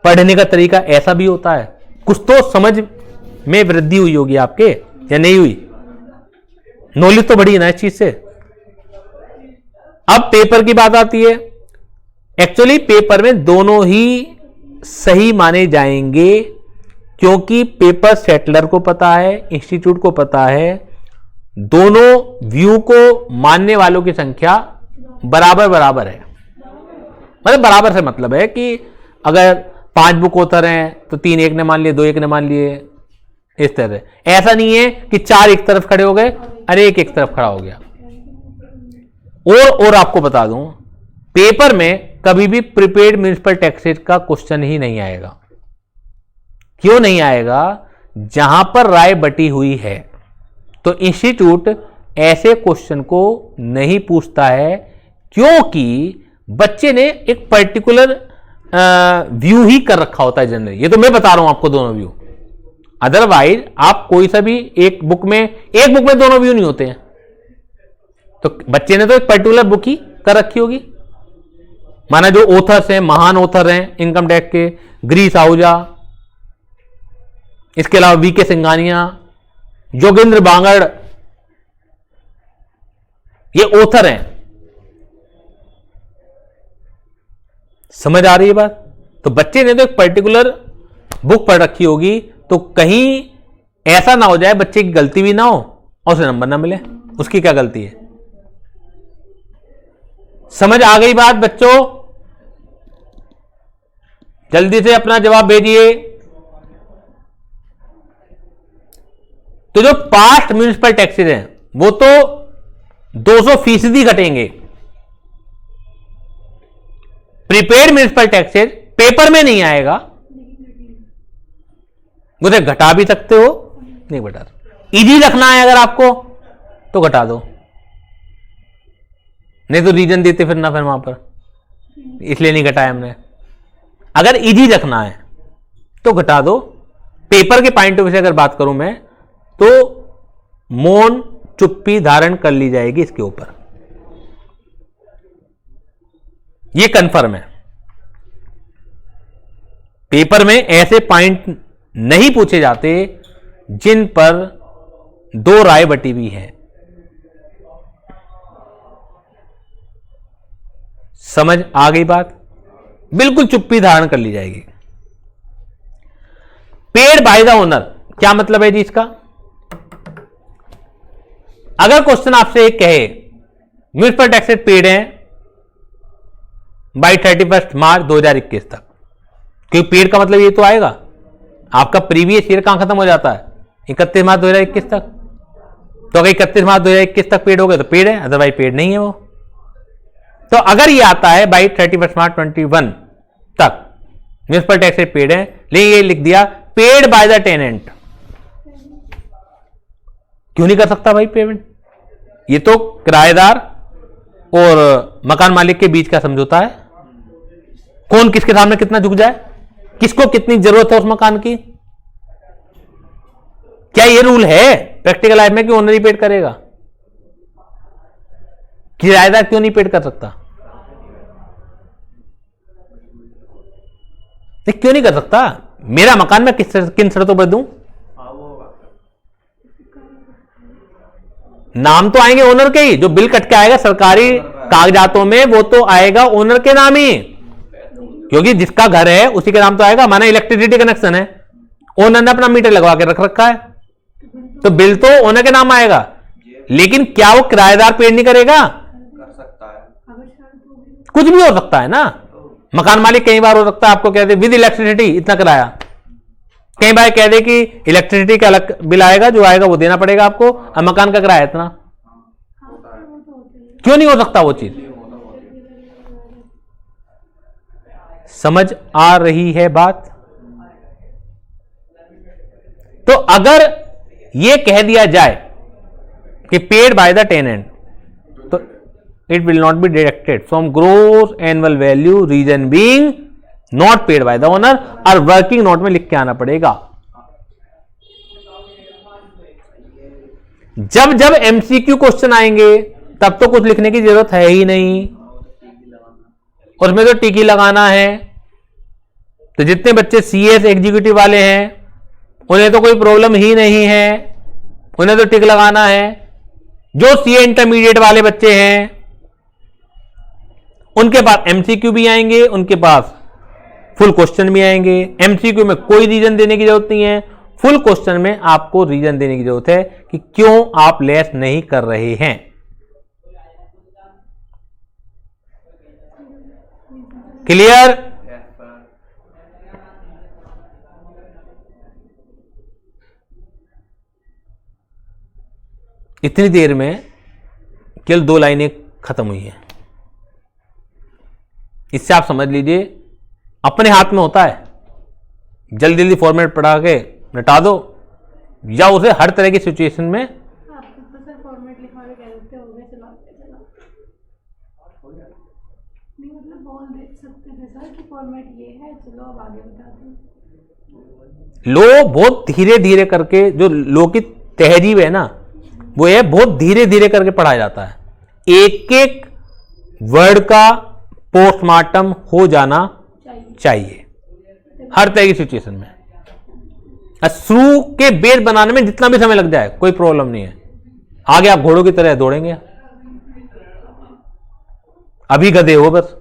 पढ़ने का तरीका ऐसा भी होता है, कुछ तो समझ में वृद्धि हुई होगी आपके, या नहीं हुई? नॉलेज तो बढ़ी है ना इस चीज से। अब पेपर की बात आती है। एक्चुअली पेपर में दोनों ही सही माने जाएंगे, क्योंकि पेपर सेटलर को पता है, इंस्टीट्यूट को पता है, दोनों व्यू को मानने वालों की संख्या बराबर बराबर है। मतलब बराबर से मतलब है कि अगर 5 बुक ऑथर हैं तो 3 एक ने मान लिए, 2 एक ने मान लिए, इस तरह। ऐसा नहीं है कि 4 एक तरफ खड़े हो गए, अरे एक तरफ खड़ा हो गया। और आपको बता दूं, पेपर में कभी भी प्रीपेड म्युनिसिपल टैक्सेस का क्वेश्चन ही नहीं आएगा। क्यों नहीं आएगा? जहां पर राय बटी हुई है तो इंस्टीट्यूट ऐसे क्वेश्चन को नहीं पूछता है, क्योंकि बच्चे ने एक पर्टिकुलर व्यू ही कर रखा होता है जनरली। ये तो मैं बता रहा हूं आपको दोनों व्यू। अदरवाइज आप कोई सा भी एक बुक में दोनों व्यू नहीं होते हैं। तो बच्चे ने तो एक पर्टिकुलर बुक ही कर रखी होगी। माना जो ऑथर्स हैं, महान ऑथर हैं इनकम टैक्स के, गिरीश आहूजा, इसके अलावा वीके सिंघानिया, जोगेंद्र बांगड़, ये ऑथर हैं। समझ आ रही है बात? तो बच्चे ने तो एक पर्टिकुलर बुक पढ़ रखी होगी, तो कहीं ऐसा ना हो जाए बच्चे की गलती भी ना हो और उसे नंबर ना मिले। उसकी क्या गलती है? समझ आ गई बात बच्चों? जल्दी से अपना जवाब भेजिए। तो जो पास्ट म्युनिसिपल टैक्सेस हैं वो तो 200% घटेंगे। प्रीपेड म्युनिसिपल टैक्सेस पेपर में नहीं आएगा, उसे घटा भी सकते हो, नहीं घटा। इजी रखना है अगर आपको तो घटा दो, नहीं तो रीजन देते फिर वहां पर, इसलिए नहीं घटाया हमने। अगर इजी रखना है तो घटा दो। पेपर के पॉइंट ऑफ व्यू से अगर बात करूं मैं, तो मौन चुप्पी धारण कर ली जाएगी इसके ऊपर, ये कंफर्म है। पेपर में ऐसे पॉइंट नहीं पूछे जाते जिन पर 2 राय बटी हुई है। समझ आ गई बात? बिल्कुल चुप्पी धारण कर ली जाएगी। पेड बाय द ओनर, क्या मतलब है जी इसका? अगर क्वेश्चन आपसे एक कहे म्युनिसिपल टैक्सेस पेड हैं बाई 31 मार्च 2021 तक, क्योंकि पेड का मतलब ये तो आएगा आपका प्रीवियस ईयर कहां खत्म हो जाता है, 31 मार्च 2021 तक। तो अगर 31 मार्च 2021 तक पेड हो गए तो पेड है, अदरवाइज पेड नहीं है वो। तो अगर ये आता है बाई 31 मार्च 21 तक म्युनिसिपल टैक्सेस पेड है, लेकिन ये लिख दिया पेड बाय द टेनेंट, क्यों नहीं कर सकता भाई पेमेंट? ये तो किराएदार और मकान मालिक के बीच का समझौता है। कौन किसके सामने कितना झुक जाए, किसको कितनी जरूरत है उस मकान की। क्या ये रूल है प्रैक्टिकल लाइफ में कि ओनर ही पेड करेगा? किराएदार क्यों नहीं पेड कर सकता? क्यों नहीं कर सकता? मेरा मकान मैं किन शर्तों पर दूं? नाम तो आएंगे ओनर के ही, जो बिल कट के आएगा सरकारी कागजातों में वो तो आएगा ओनर के नाम ही, क्योंकि जिसका घर है उसी के नाम तो आएगा। माना इलेक्ट्रिसिटी कनेक्शन है, ओनर ने अपना मीटर लगवा के रख रखा है, तो बिल तो ओनर के नाम आएगा। लेकिन क्या वो किराएदार पेड नहीं करेगा? कर सकता है, कुछ भी हो सकता है ना। मकान मालिक कई बार हो सकता है आपको कह दे विद इलेक्ट्रिसिटी इतना किराया, कई बार कह दे कि इलेक्ट्रिसिटी का अलग बिल आएगा, जो आएगा वो देना पड़ेगा आपको, और मकान का किराया इतना। क्यों नहीं हो सकता वो चीज? समझ आ रही है बात? तो अगर ये कह दिया जाए कि पेड बाय द टेनेंट, तो it will not be deducted from gross annual value, reason being not paid by the owner, और वर्किंग नोट में लिख के आना पड़ेगा। जब जब एमसीक्यू क्वेश्चन आएंगे तब तो कुछ लिखने की जरूरत है ही नहीं, उसमें तो टिकी लगाना है। तो जितने बच्चे सीएस एग्जीक्यूटिव वाले हैं उन्हें तो कोई प्रॉब्लम ही नहीं है, उन्हें तो टिक लगाना है। जो सीए इंटरमीडिएट वाले बच्चे हैं उनके पास एमसीक्यू भी आएंगे, उनके पास फुल क्वेश्चन भी आएंगे। एमसीक्यू में कोई रीजन देने की जरूरत नहीं है, फुल क्वेश्चन में आपको रीजन देने की जरूरत है कि क्यों आप लेस नहीं कर रहे हैं। क्लियर? इतनी देर में केवल 2 लाइनें खत्म हुई हैं। इससे आप समझ लीजिए अपने हाथ में होता है, जल्दी जल्दी फॉर्मेट पढ़ा के निपटा दो, या उसे हर तरह की सिचुएशन में आप तो सर फॉर्मेट लिखवा के कह देते हो गए, चलो नहीं, मतलब बोल दे सकते थे सर कि फॉर्मेट ये है, चलो अब आगे बता दो। लो बहुत धीरे धीरे करके, जो लो की तहजीब है ना वो ये बहुत धीरे धीरे करके पढ़ाया जाता है। एक एक वर्ड का पोस्टमार्टम हो जाना चाहिए हर तरह की सिचुएशन में। शुरू के बेस बनाने में जितना भी समय लग जाए कोई प्रॉब्लम नहीं है, आगे आप घोड़ों की तरह दौड़ेंगे। अभी गधे हो, बस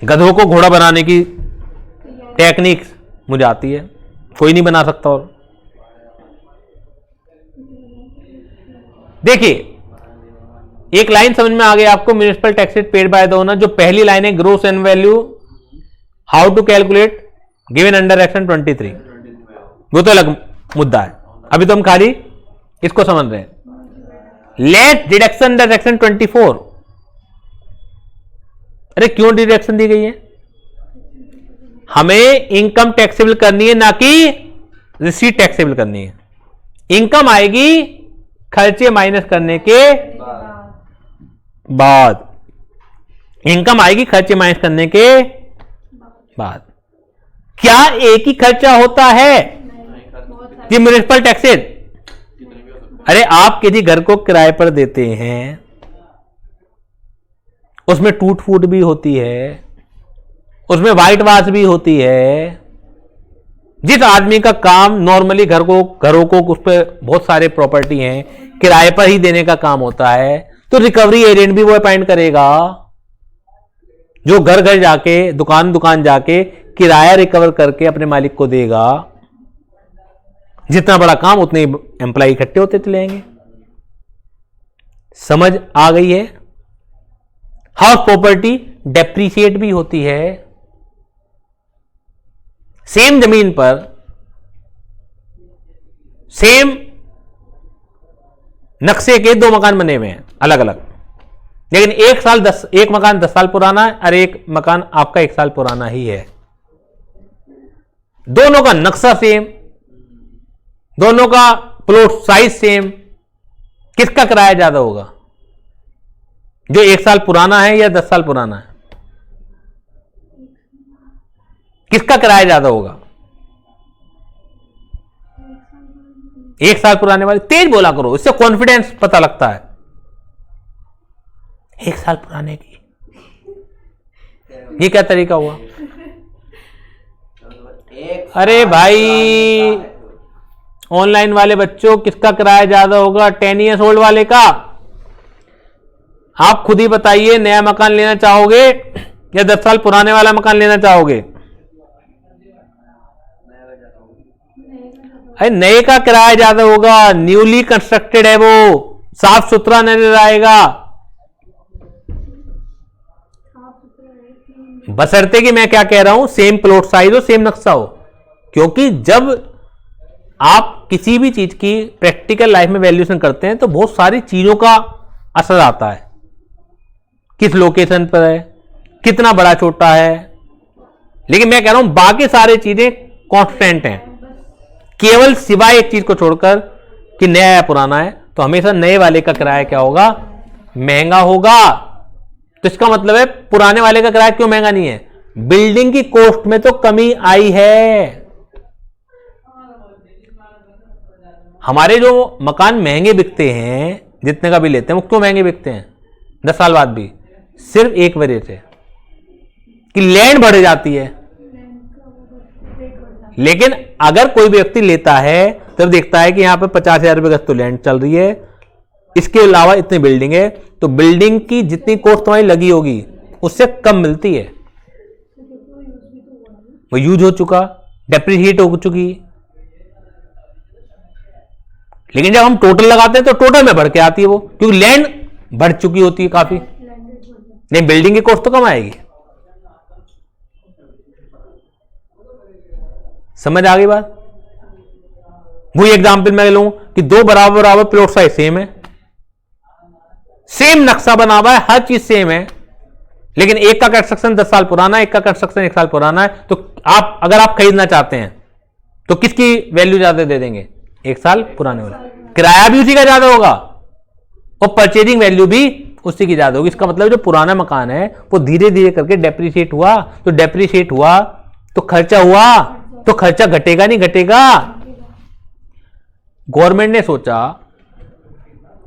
गधों को घोड़ा बनाने की टेक्निक मुझे आती है, कोई नहीं बना सकता। और देखिए एक लाइन समझ में आ गई आपको, municipal taxes paid by the owner. जो पहली लाइन है gross annual value, how to calculate given under action 23, वो तो अलग मुद्दा है, अभी तो हम खाली इसको समझ रहे हैं। लेस डिडक्शन अंडर सेक्शन 24, अरे क्यों डिडक्शन दी गई है? हमें इनकम टैक्सेबल करनी है, ना कि रिसीट टैक्सेबल करनी है। इनकम आएगी खर्चे माइनस करने के बाद, इनकम आएगी खर्चे माइनस करने के बाद। क्या एक ही खर्चा होता है कि म्युनिसिपल टैक्सेस? अरे आप किसी घर को किराए पर देते हैं, उसमें टूट फूट भी होती है, उसमें व्हाइट वॉश भी होती है। जिस आदमी का काम नॉर्मली घरों को उस पर बहुत सारे प्रॉपर्टी हैं, किराए पर ही देने का काम होता है, तो रिकवरी एजेंट भी वो अपॉइंट करेगा जो घर घर जाके दुकान जाके किराया रिकवर करके अपने मालिक को देगा। जितना बड़ा काम उतने एम्प्लॉय इकट्ठे होते चले जाएंगे। समझ आ गई है? हाउस प्रॉपर्टी डेप्रीशिएट भी होती है। सेम जमीन पर सेम नक्शे के 2 मकान बने हुए हैं अलग अलग, लेकिन एक मकान 10 साल पुराना है और एक मकान आपका 1 साल पुराना ही है। दोनों का नक्शा सेम, दोनों का प्लॉट साइज सेम, किसका किराया ज्यादा होगा? जो 1 साल पुराना है या 10 साल पुराना है? किसका किराया ज्यादा होगा? 1 साल पुराने वाले। तेज बोला करो, इससे कॉन्फिडेंस पता लगता है। 1 साल पुराने की, ये क्या तरीका हुआ? अरे भाई ऑनलाइन वाले बच्चों, किसका किराया ज्यादा होगा? 10 ईयर्स ओल्ड वाले का? आप खुद ही बताइए, नया मकान लेना चाहोगे या 10 साल पुराने वाला मकान लेना चाहोगे? अरे नए का किराया ज्यादा होगा, न्यूली कंस्ट्रक्टेड है, वो साफ सुथरा नजर आएगा। बशर्ते कि मैं क्या कह रहा हूं, सेम प्लॉट साइज हो, सेम नक्शा हो। क्योंकि जब आप किसी भी चीज की प्रैक्टिकल लाइफ में वैल्यूएशन करते हैं तो बहुत सारी चीजों का असर आता है। किस लोकेशन पर है, कितना बड़ा छोटा है। लेकिन मैं कह रहा हूं बाकी सारी चीजें कांस्टेंट हैं, केवल सिवाय एक चीज को छोड़कर कि नया या पुराना है, तो हमेशा नए वाले का किराया क्या होगा, महंगा होगा। तो इसका मतलब है पुराने वाले का किराया क्यों महंगा नहीं है, बिल्डिंग की कॉस्ट में तो कमी आई है। हमारे जो मकान महंगे बिकते हैं, जितने का भी लेते हैं, वो क्यों महंगे बिकते हैं 10 साल बाद भी, सिर्फ एक वजह से कि लैंड बढ़ जाती है। लेकिन अगर कोई व्यक्ति लेता है तब देखता है कि यहां पे 50,000 रुपए गज तो लैंड चल रही है, इसके अलावा इतनी बिल्डिंग है, तो बिल्डिंग की जितनी कॉस्ट तुम्हारी लगी होगी उससे कम मिलती है, वो यूज हो चुका, डेप्रिशिएट हो चुकी। लेकिन जब हम टोटल लगाते हैं तो टोटल में बढ़ के आती है वो, क्योंकि लैंड बढ़ चुकी होती है काफी, नहीं बिल्डिंग की कॉस्ट तो कम आएगी। समझ आ गई बात। वही एग्जाम्पल मैं लूं कि दो बराबर बराबर प्लॉट साइज सेम है, सेम नक्शा बना हुआ है, हर चीज सेम है, लेकिन एक का कंस्ट्रक्शन 10 साल पुराना है, एक का कंस्ट्रक्शन 1 साल पुराना है, तो आप अगर आप खरीदना चाहते हैं तो किसकी वैल्यू ज्यादा दे देंगे, 1 साल पुराने वाला। किराया भी उसी का ज्यादा होगा और परचेजिंग वैल्यू भी उसी की ज्यादा होगी। इसका मतलब जो पुराना मकान है वो धीरे धीरे करके डेप्रिशिएट हुआ, तो डेप्रिशिएट हुआ तो खर्चा हुआ, तो खर्चा घटेगा नहीं घटेगा। गवर्नमेंट ने सोचा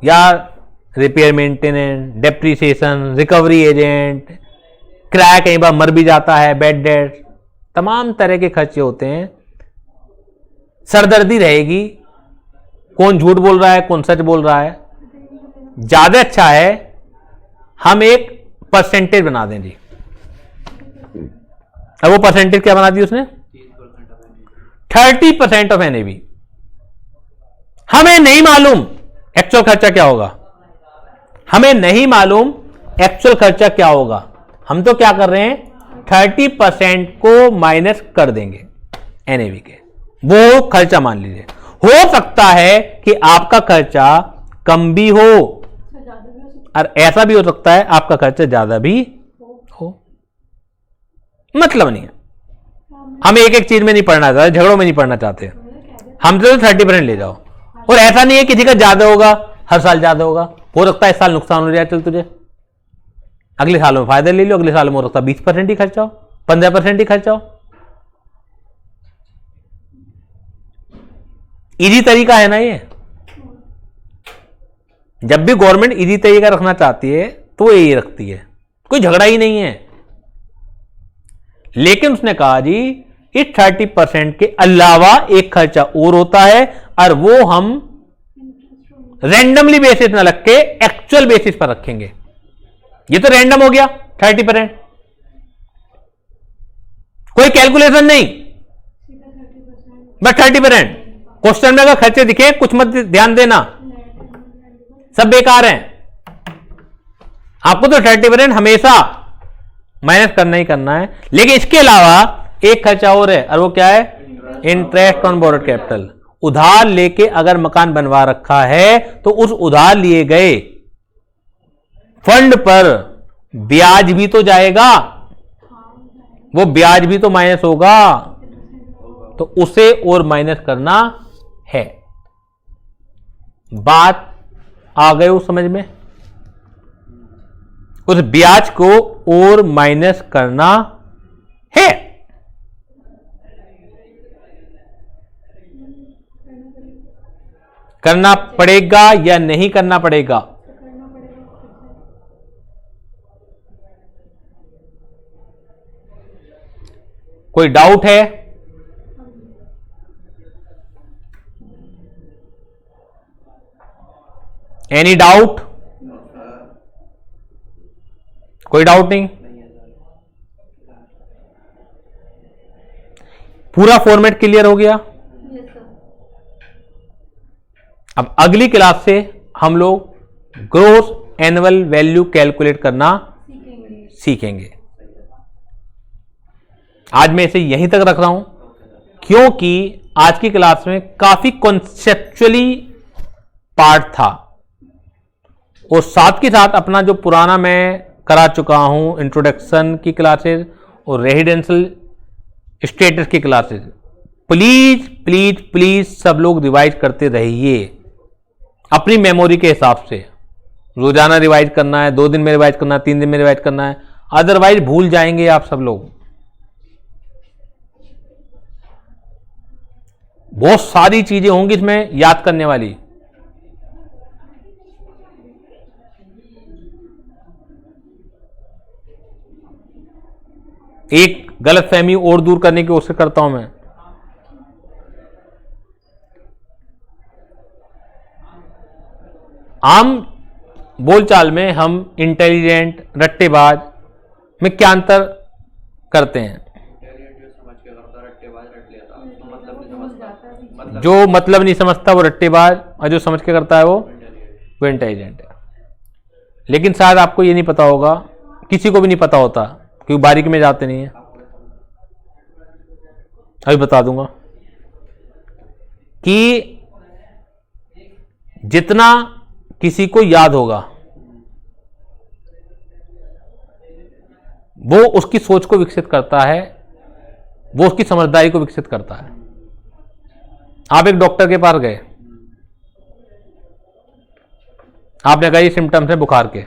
यार repair maintenance, depreciation, recovery agent, किराया कई बार मर भी जाता है, बेड डेट, तमाम तरह के खर्चे होते हैं, सरदर्दी रहेगी, कौन झूठ बोल रहा है कौन सच बोल रहा है। ज्यादा अच्छा है हम एक परसेंटेज बना दें जी। अब वो परसेंटेज क्या बना दी उसने, 30% ऑफ एनएवी। हमें नहीं मालूम एक्चुअल खर्चा क्या होगा, हमें नहीं मालूम एक्चुअल खर्चा क्या होगा, हम तो क्या कर रहे हैं 30% को माइनस कर देंगे एनएवी के, वो खर्चा मान लीजिए। हो सकता है कि आपका खर्चा कम भी हो और ऐसा भी हो सकता है आपका खर्चा ज्यादा भी हो, मतलब नहीं है। हम एक एक चीज में नहीं पढ़ना चाहते, झगड़ों में नहीं पढ़ना चाहते, हम तो 30% ले जाओ। और ऐसा नहीं है किसी का ज्यादा होगा, हर साल ज्यादा होगा, हो सकता है इस साल नुकसान हो जाए, चल तुझे अगले साल में फायदा ले लो, अगले साल में हो सकता है 20% ही खर्चा हो, 15% ही खर्चा हो। इजी तरीका है ना ये। जब भी गवर्नमेंट इजी तरीका रखना चाहती है तो वो यही रखती है, कोई झगड़ा ही नहीं है। लेकिन उसने कहा जी इस 30% के अलावा एक खर्चा और होता है, और वो हम रैंडमली बेसिस ना रख के एक्चुअल बेसिस पर रखेंगे। ये तो रैंडम हो गया 30%, कोई कैलकुलेशन नहीं, बस 30%। क्वेश्चन में अगर खर्चे दिखे कुछ मत ध्यान देना, सब बेकार हैं, आपको तो 30% हमेशा माइनस करना ही करना है। लेकिन इसके अलावा एक खर्चा और है, और वो क्या है, इंटरेस्ट ऑन बोरोड कैपिटल। उधार लेके अगर मकान बनवा रखा है तो उस उधार लिए गए फंड पर ब्याज भी तो जाएगा, वो ब्याज भी तो माइनस होगा, तो उसे और माइनस करना है। बात आ गई उस समझ में, उस ब्याज को और माइनस करना है। करना पड़ेगा या नहीं करना पड़ेगा, कोई डाउट है? Any doubt? कोई डाउट नहीं? पूरा फॉर्मेट क्लियर हो गया? अब अगली क्लास से हम लोग ग्रोस एनुअल वैल्यू कैलकुलेट करना सीखेंगे। आज मैं इसे यहीं तक रख रहा हूं क्योंकि आज की क्लास में काफी कॉन्सेप्चुअली पार्ट था, और साथ के साथ अपना जो पुराना मैं करा चुका हूं इंट्रोडक्शन की क्लासेस और रेजिडेंशियल स्टेटस की क्लासेस, प्लीज प्लीज प्लीज सब लोग रिवाइज करते रहिए अपनी मेमोरी के हिसाब से। रोजाना रिवाइज करना है, 2 दिन में रिवाइज करना है, 3 दिन में रिवाइज करना है, अदरवाइज भूल जाएंगे आप सब लोग। बहुत सारी चीजें होंगी इसमें याद करने वाली। एक गलतफहमी और दूर करने की कोशिश करता हूं मैं। आम बोलचाल में हम इंटेलिजेंट, रट्टेबाज में क्या अंतर करते हैं? इंटेलिजेंट जो समझ के करता है, रट्टेबाज रट लेता है, तो मतलब नहीं समझता, जो मतलब नहीं समझता वो रट्टेबाज, और जो समझ के करता है वो इंटेलिजेंट है। लेकिन शायद आपको ये नहीं पता होगा, किसी को भी नहीं पता होता क्योंकि बारीकी में जाते नहीं है। अभी बता दूंगा कि जितना किसी को याद होगा वो उसकी सोच को विकसित करता है, वो उसकी समझदारी को विकसित करता है। आप एक डॉक्टर के पास गए, आपने कहा ये सिम्टम्स है बुखार के,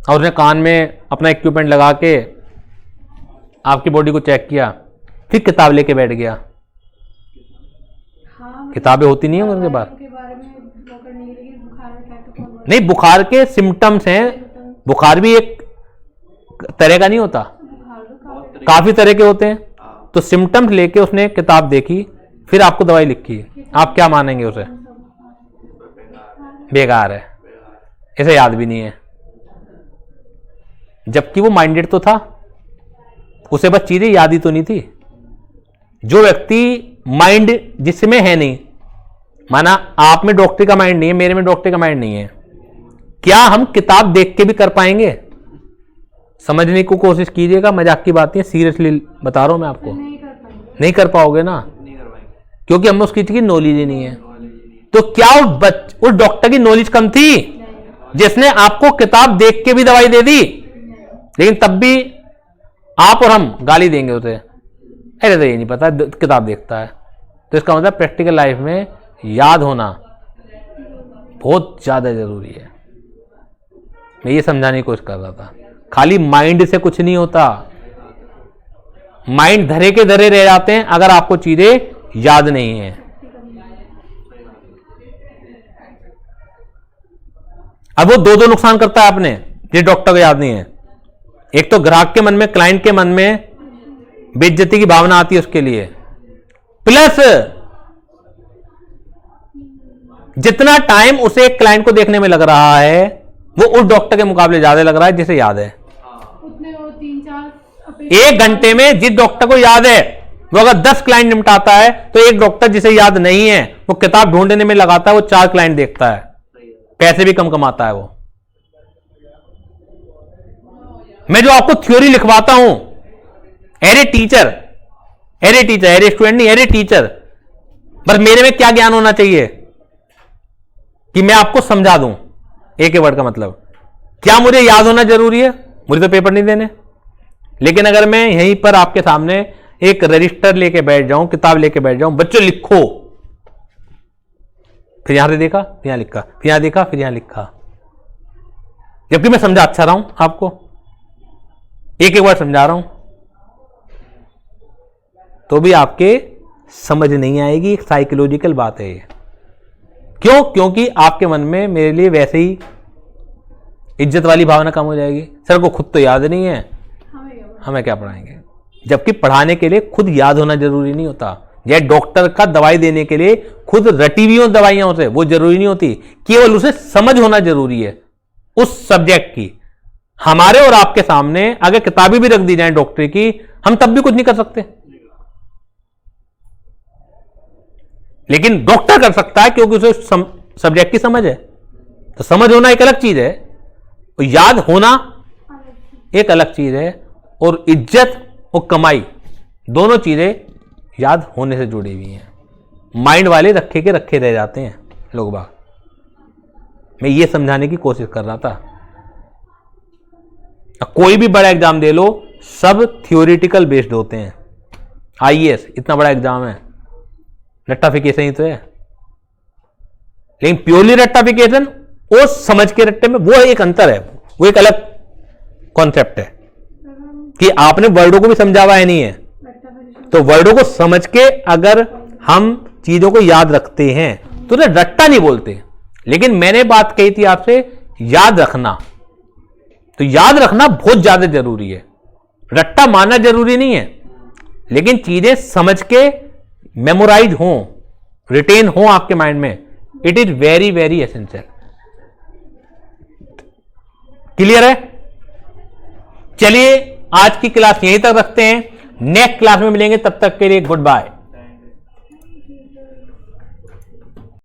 और उसने कान में अपना इक्विपमेंट लगा के आपकी बॉडी को चेक किया, फिर किताब लेके बैठ गया। हाँ, किताबें होती नहीं है उनके पास? के बारे में वो करने के लिए बुखार में क्या तो नहीं, बुखार के सिम्टम्स हैं। बुखार भी एक तरह का नहीं होता, बुखार तो काफी तरह के होते हैं। तो सिम्टम्स लेके उसने किताब देखी, फिर आपको दवाई लिखी, आप क्या मानेंगे उसे? बेकार है, इसे याद भी नहीं है। जबकि वो माइंडेड तो था, उसे बस चीजें याद ही तो नहीं थी। जो व्यक्ति माइंड जिसमें है नहीं, माना आप में डॉक्टरी का माइंड नहीं है, मेरे में डॉक्टरी का माइंड नहीं है, क्या हम किताब देख के भी कर पाएंगे? समझने की कोशिश कीजिएगा, मजाक की बात नहीं है, सीरियसली बता रहा हूं मैं आपको। नहीं कर पाएंगे। नहीं कर पाओगे ना, नहीं कर पाएंगे, क्योंकि हमें उसकी चीज की नॉलेज ही नहीं है। नॉलेज ही नहीं। तो क्या उस डॉक्टर की नॉलेज कम थी जिसने आपको किताब देख के भी दवाई दे दी? लेकिन तब भी आप और हम गाली देंगे उसे, अरे तो ये नहीं पता किताब देखता है। तो इसका मतलब प्रैक्टिकल लाइफ में याद होना बहुत ज्यादा जरूरी है। मैं ये समझाने की कोशिश कर रहा था, खाली माइंड से कुछ नहीं होता। माइंड धरे के धरे रह जाते हैं अगर आपको चीजें याद नहीं है। अब वो दो नुकसान करता है आपने, ये डॉक्टर को याद नहीं है। एक तो ग्राहक के मन में, क्लाइंट के मन में बेइज्जती की भावना आती है उसके लिए, प्लस जितना टाइम उसे क्लाइंट को देखने में लग रहा है वो उस डॉक्टर के मुकाबले ज्यादा लग रहा है जिसे याद है। उतने वो 3-4 एक घंटे में जिस डॉक्टर को याद है वो अगर 10 क्लाइंट निपटाता है, तो एक डॉक्टर जिसे याद नहीं है वो किताब ढूंढने में लगाता है, वो 4 क्लाइंट देखता है, पैसे भी कम कमाता है वो। मैं जो आपको थ्योरी लिखवाता हूं, एरे टीचर, एरे स्टूडेंट नहीं, एरे टीचर, बस मेरे में क्या ज्ञान होना चाहिए कि मैं आपको समझा दूं। एक वर्ड का मतलब क्या मुझे याद होना जरूरी है? मुझे तो पेपर नहीं देने। लेकिन अगर मैं यहीं पर आपके सामने एक रजिस्टर लेके बैठ जाऊं, किताब लेके बैठ जाऊं, बच्चों लिखो, फिर यहां से देखा, फिर यहां लिखा, फिर यहां देखा, फिर यहां लिखा, जबकि मैं समझा अच्छा रहा हूं आपको, एक बार समझा रहा हूं, तो भी आपके समझ नहीं आएगी। एक साइकोलॉजिकल बात है ये। क्यों? क्योंकि आपके मन में मेरे लिए वैसे ही इज्जत वाली भावना कम हो जाएगी। सर को खुद तो याद नहीं है, हमें क्या पढ़ाएंगे? जबकि पढ़ाने के लिए खुद याद होना जरूरी नहीं होता। यह डॉक्टर का दवाई देने के लिए खुद रटी हुई हो दवाइयां उसे, वो जरूरी नहीं होती, केवल उसे समझ होना जरूरी है उस सब्जेक्ट की। हमारे और आपके सामने अगर किताबें भी रख दी जाए डॉक्टरी की, हम तब भी कुछ नहीं कर सकते, लेकिन डॉक्टर कर सकता है क्योंकि उसे सब्जेक्ट की समझ है। तो समझ होना एक अलग चीज है, और याद होना एक अलग चीज है। और इज्जत और कमाई दोनों चीजें याद होने से जुड़ी हुई हैं। माइंड वाले रखे के रखे रह जाते हैं लोग बाग। मैं ये समझाने की कोशिश कर रहा था। कोई भी बड़ा एग्जाम दे लो, सब थियोरिटिकल बेस्ड होते हैं, IAS इतना बड़ा एग्जाम है, रट्टाफिकेशन ही तो है। लेकिन प्योरली रट्टाफिकेशन वो समझ के रट्टे में, वो एक अंतर है, वो एक अलग कॉन्सेप्ट है कि आपने वर्डों को भी समझा हुआ है नहीं है, तो वर्डों को समझ के अगर हम चीजों को याद रखते हैं तो उन्हें रट्टा नहीं बोलते। लेकिन मैंने बात कही थी आपसे याद रखना, तो याद रखना बहुत ज्यादा जरूरी है, रट्टा मानना जरूरी नहीं है, लेकिन चीजें समझ के मेमोराइज हो, रिटेन हो आपके माइंड में, it is very very essential. Clear है? चलिए आज की क्लास यहीं तक रखते हैं, नेक्स्ट क्लास में मिलेंगे, तब तक के लिए गुड बाय।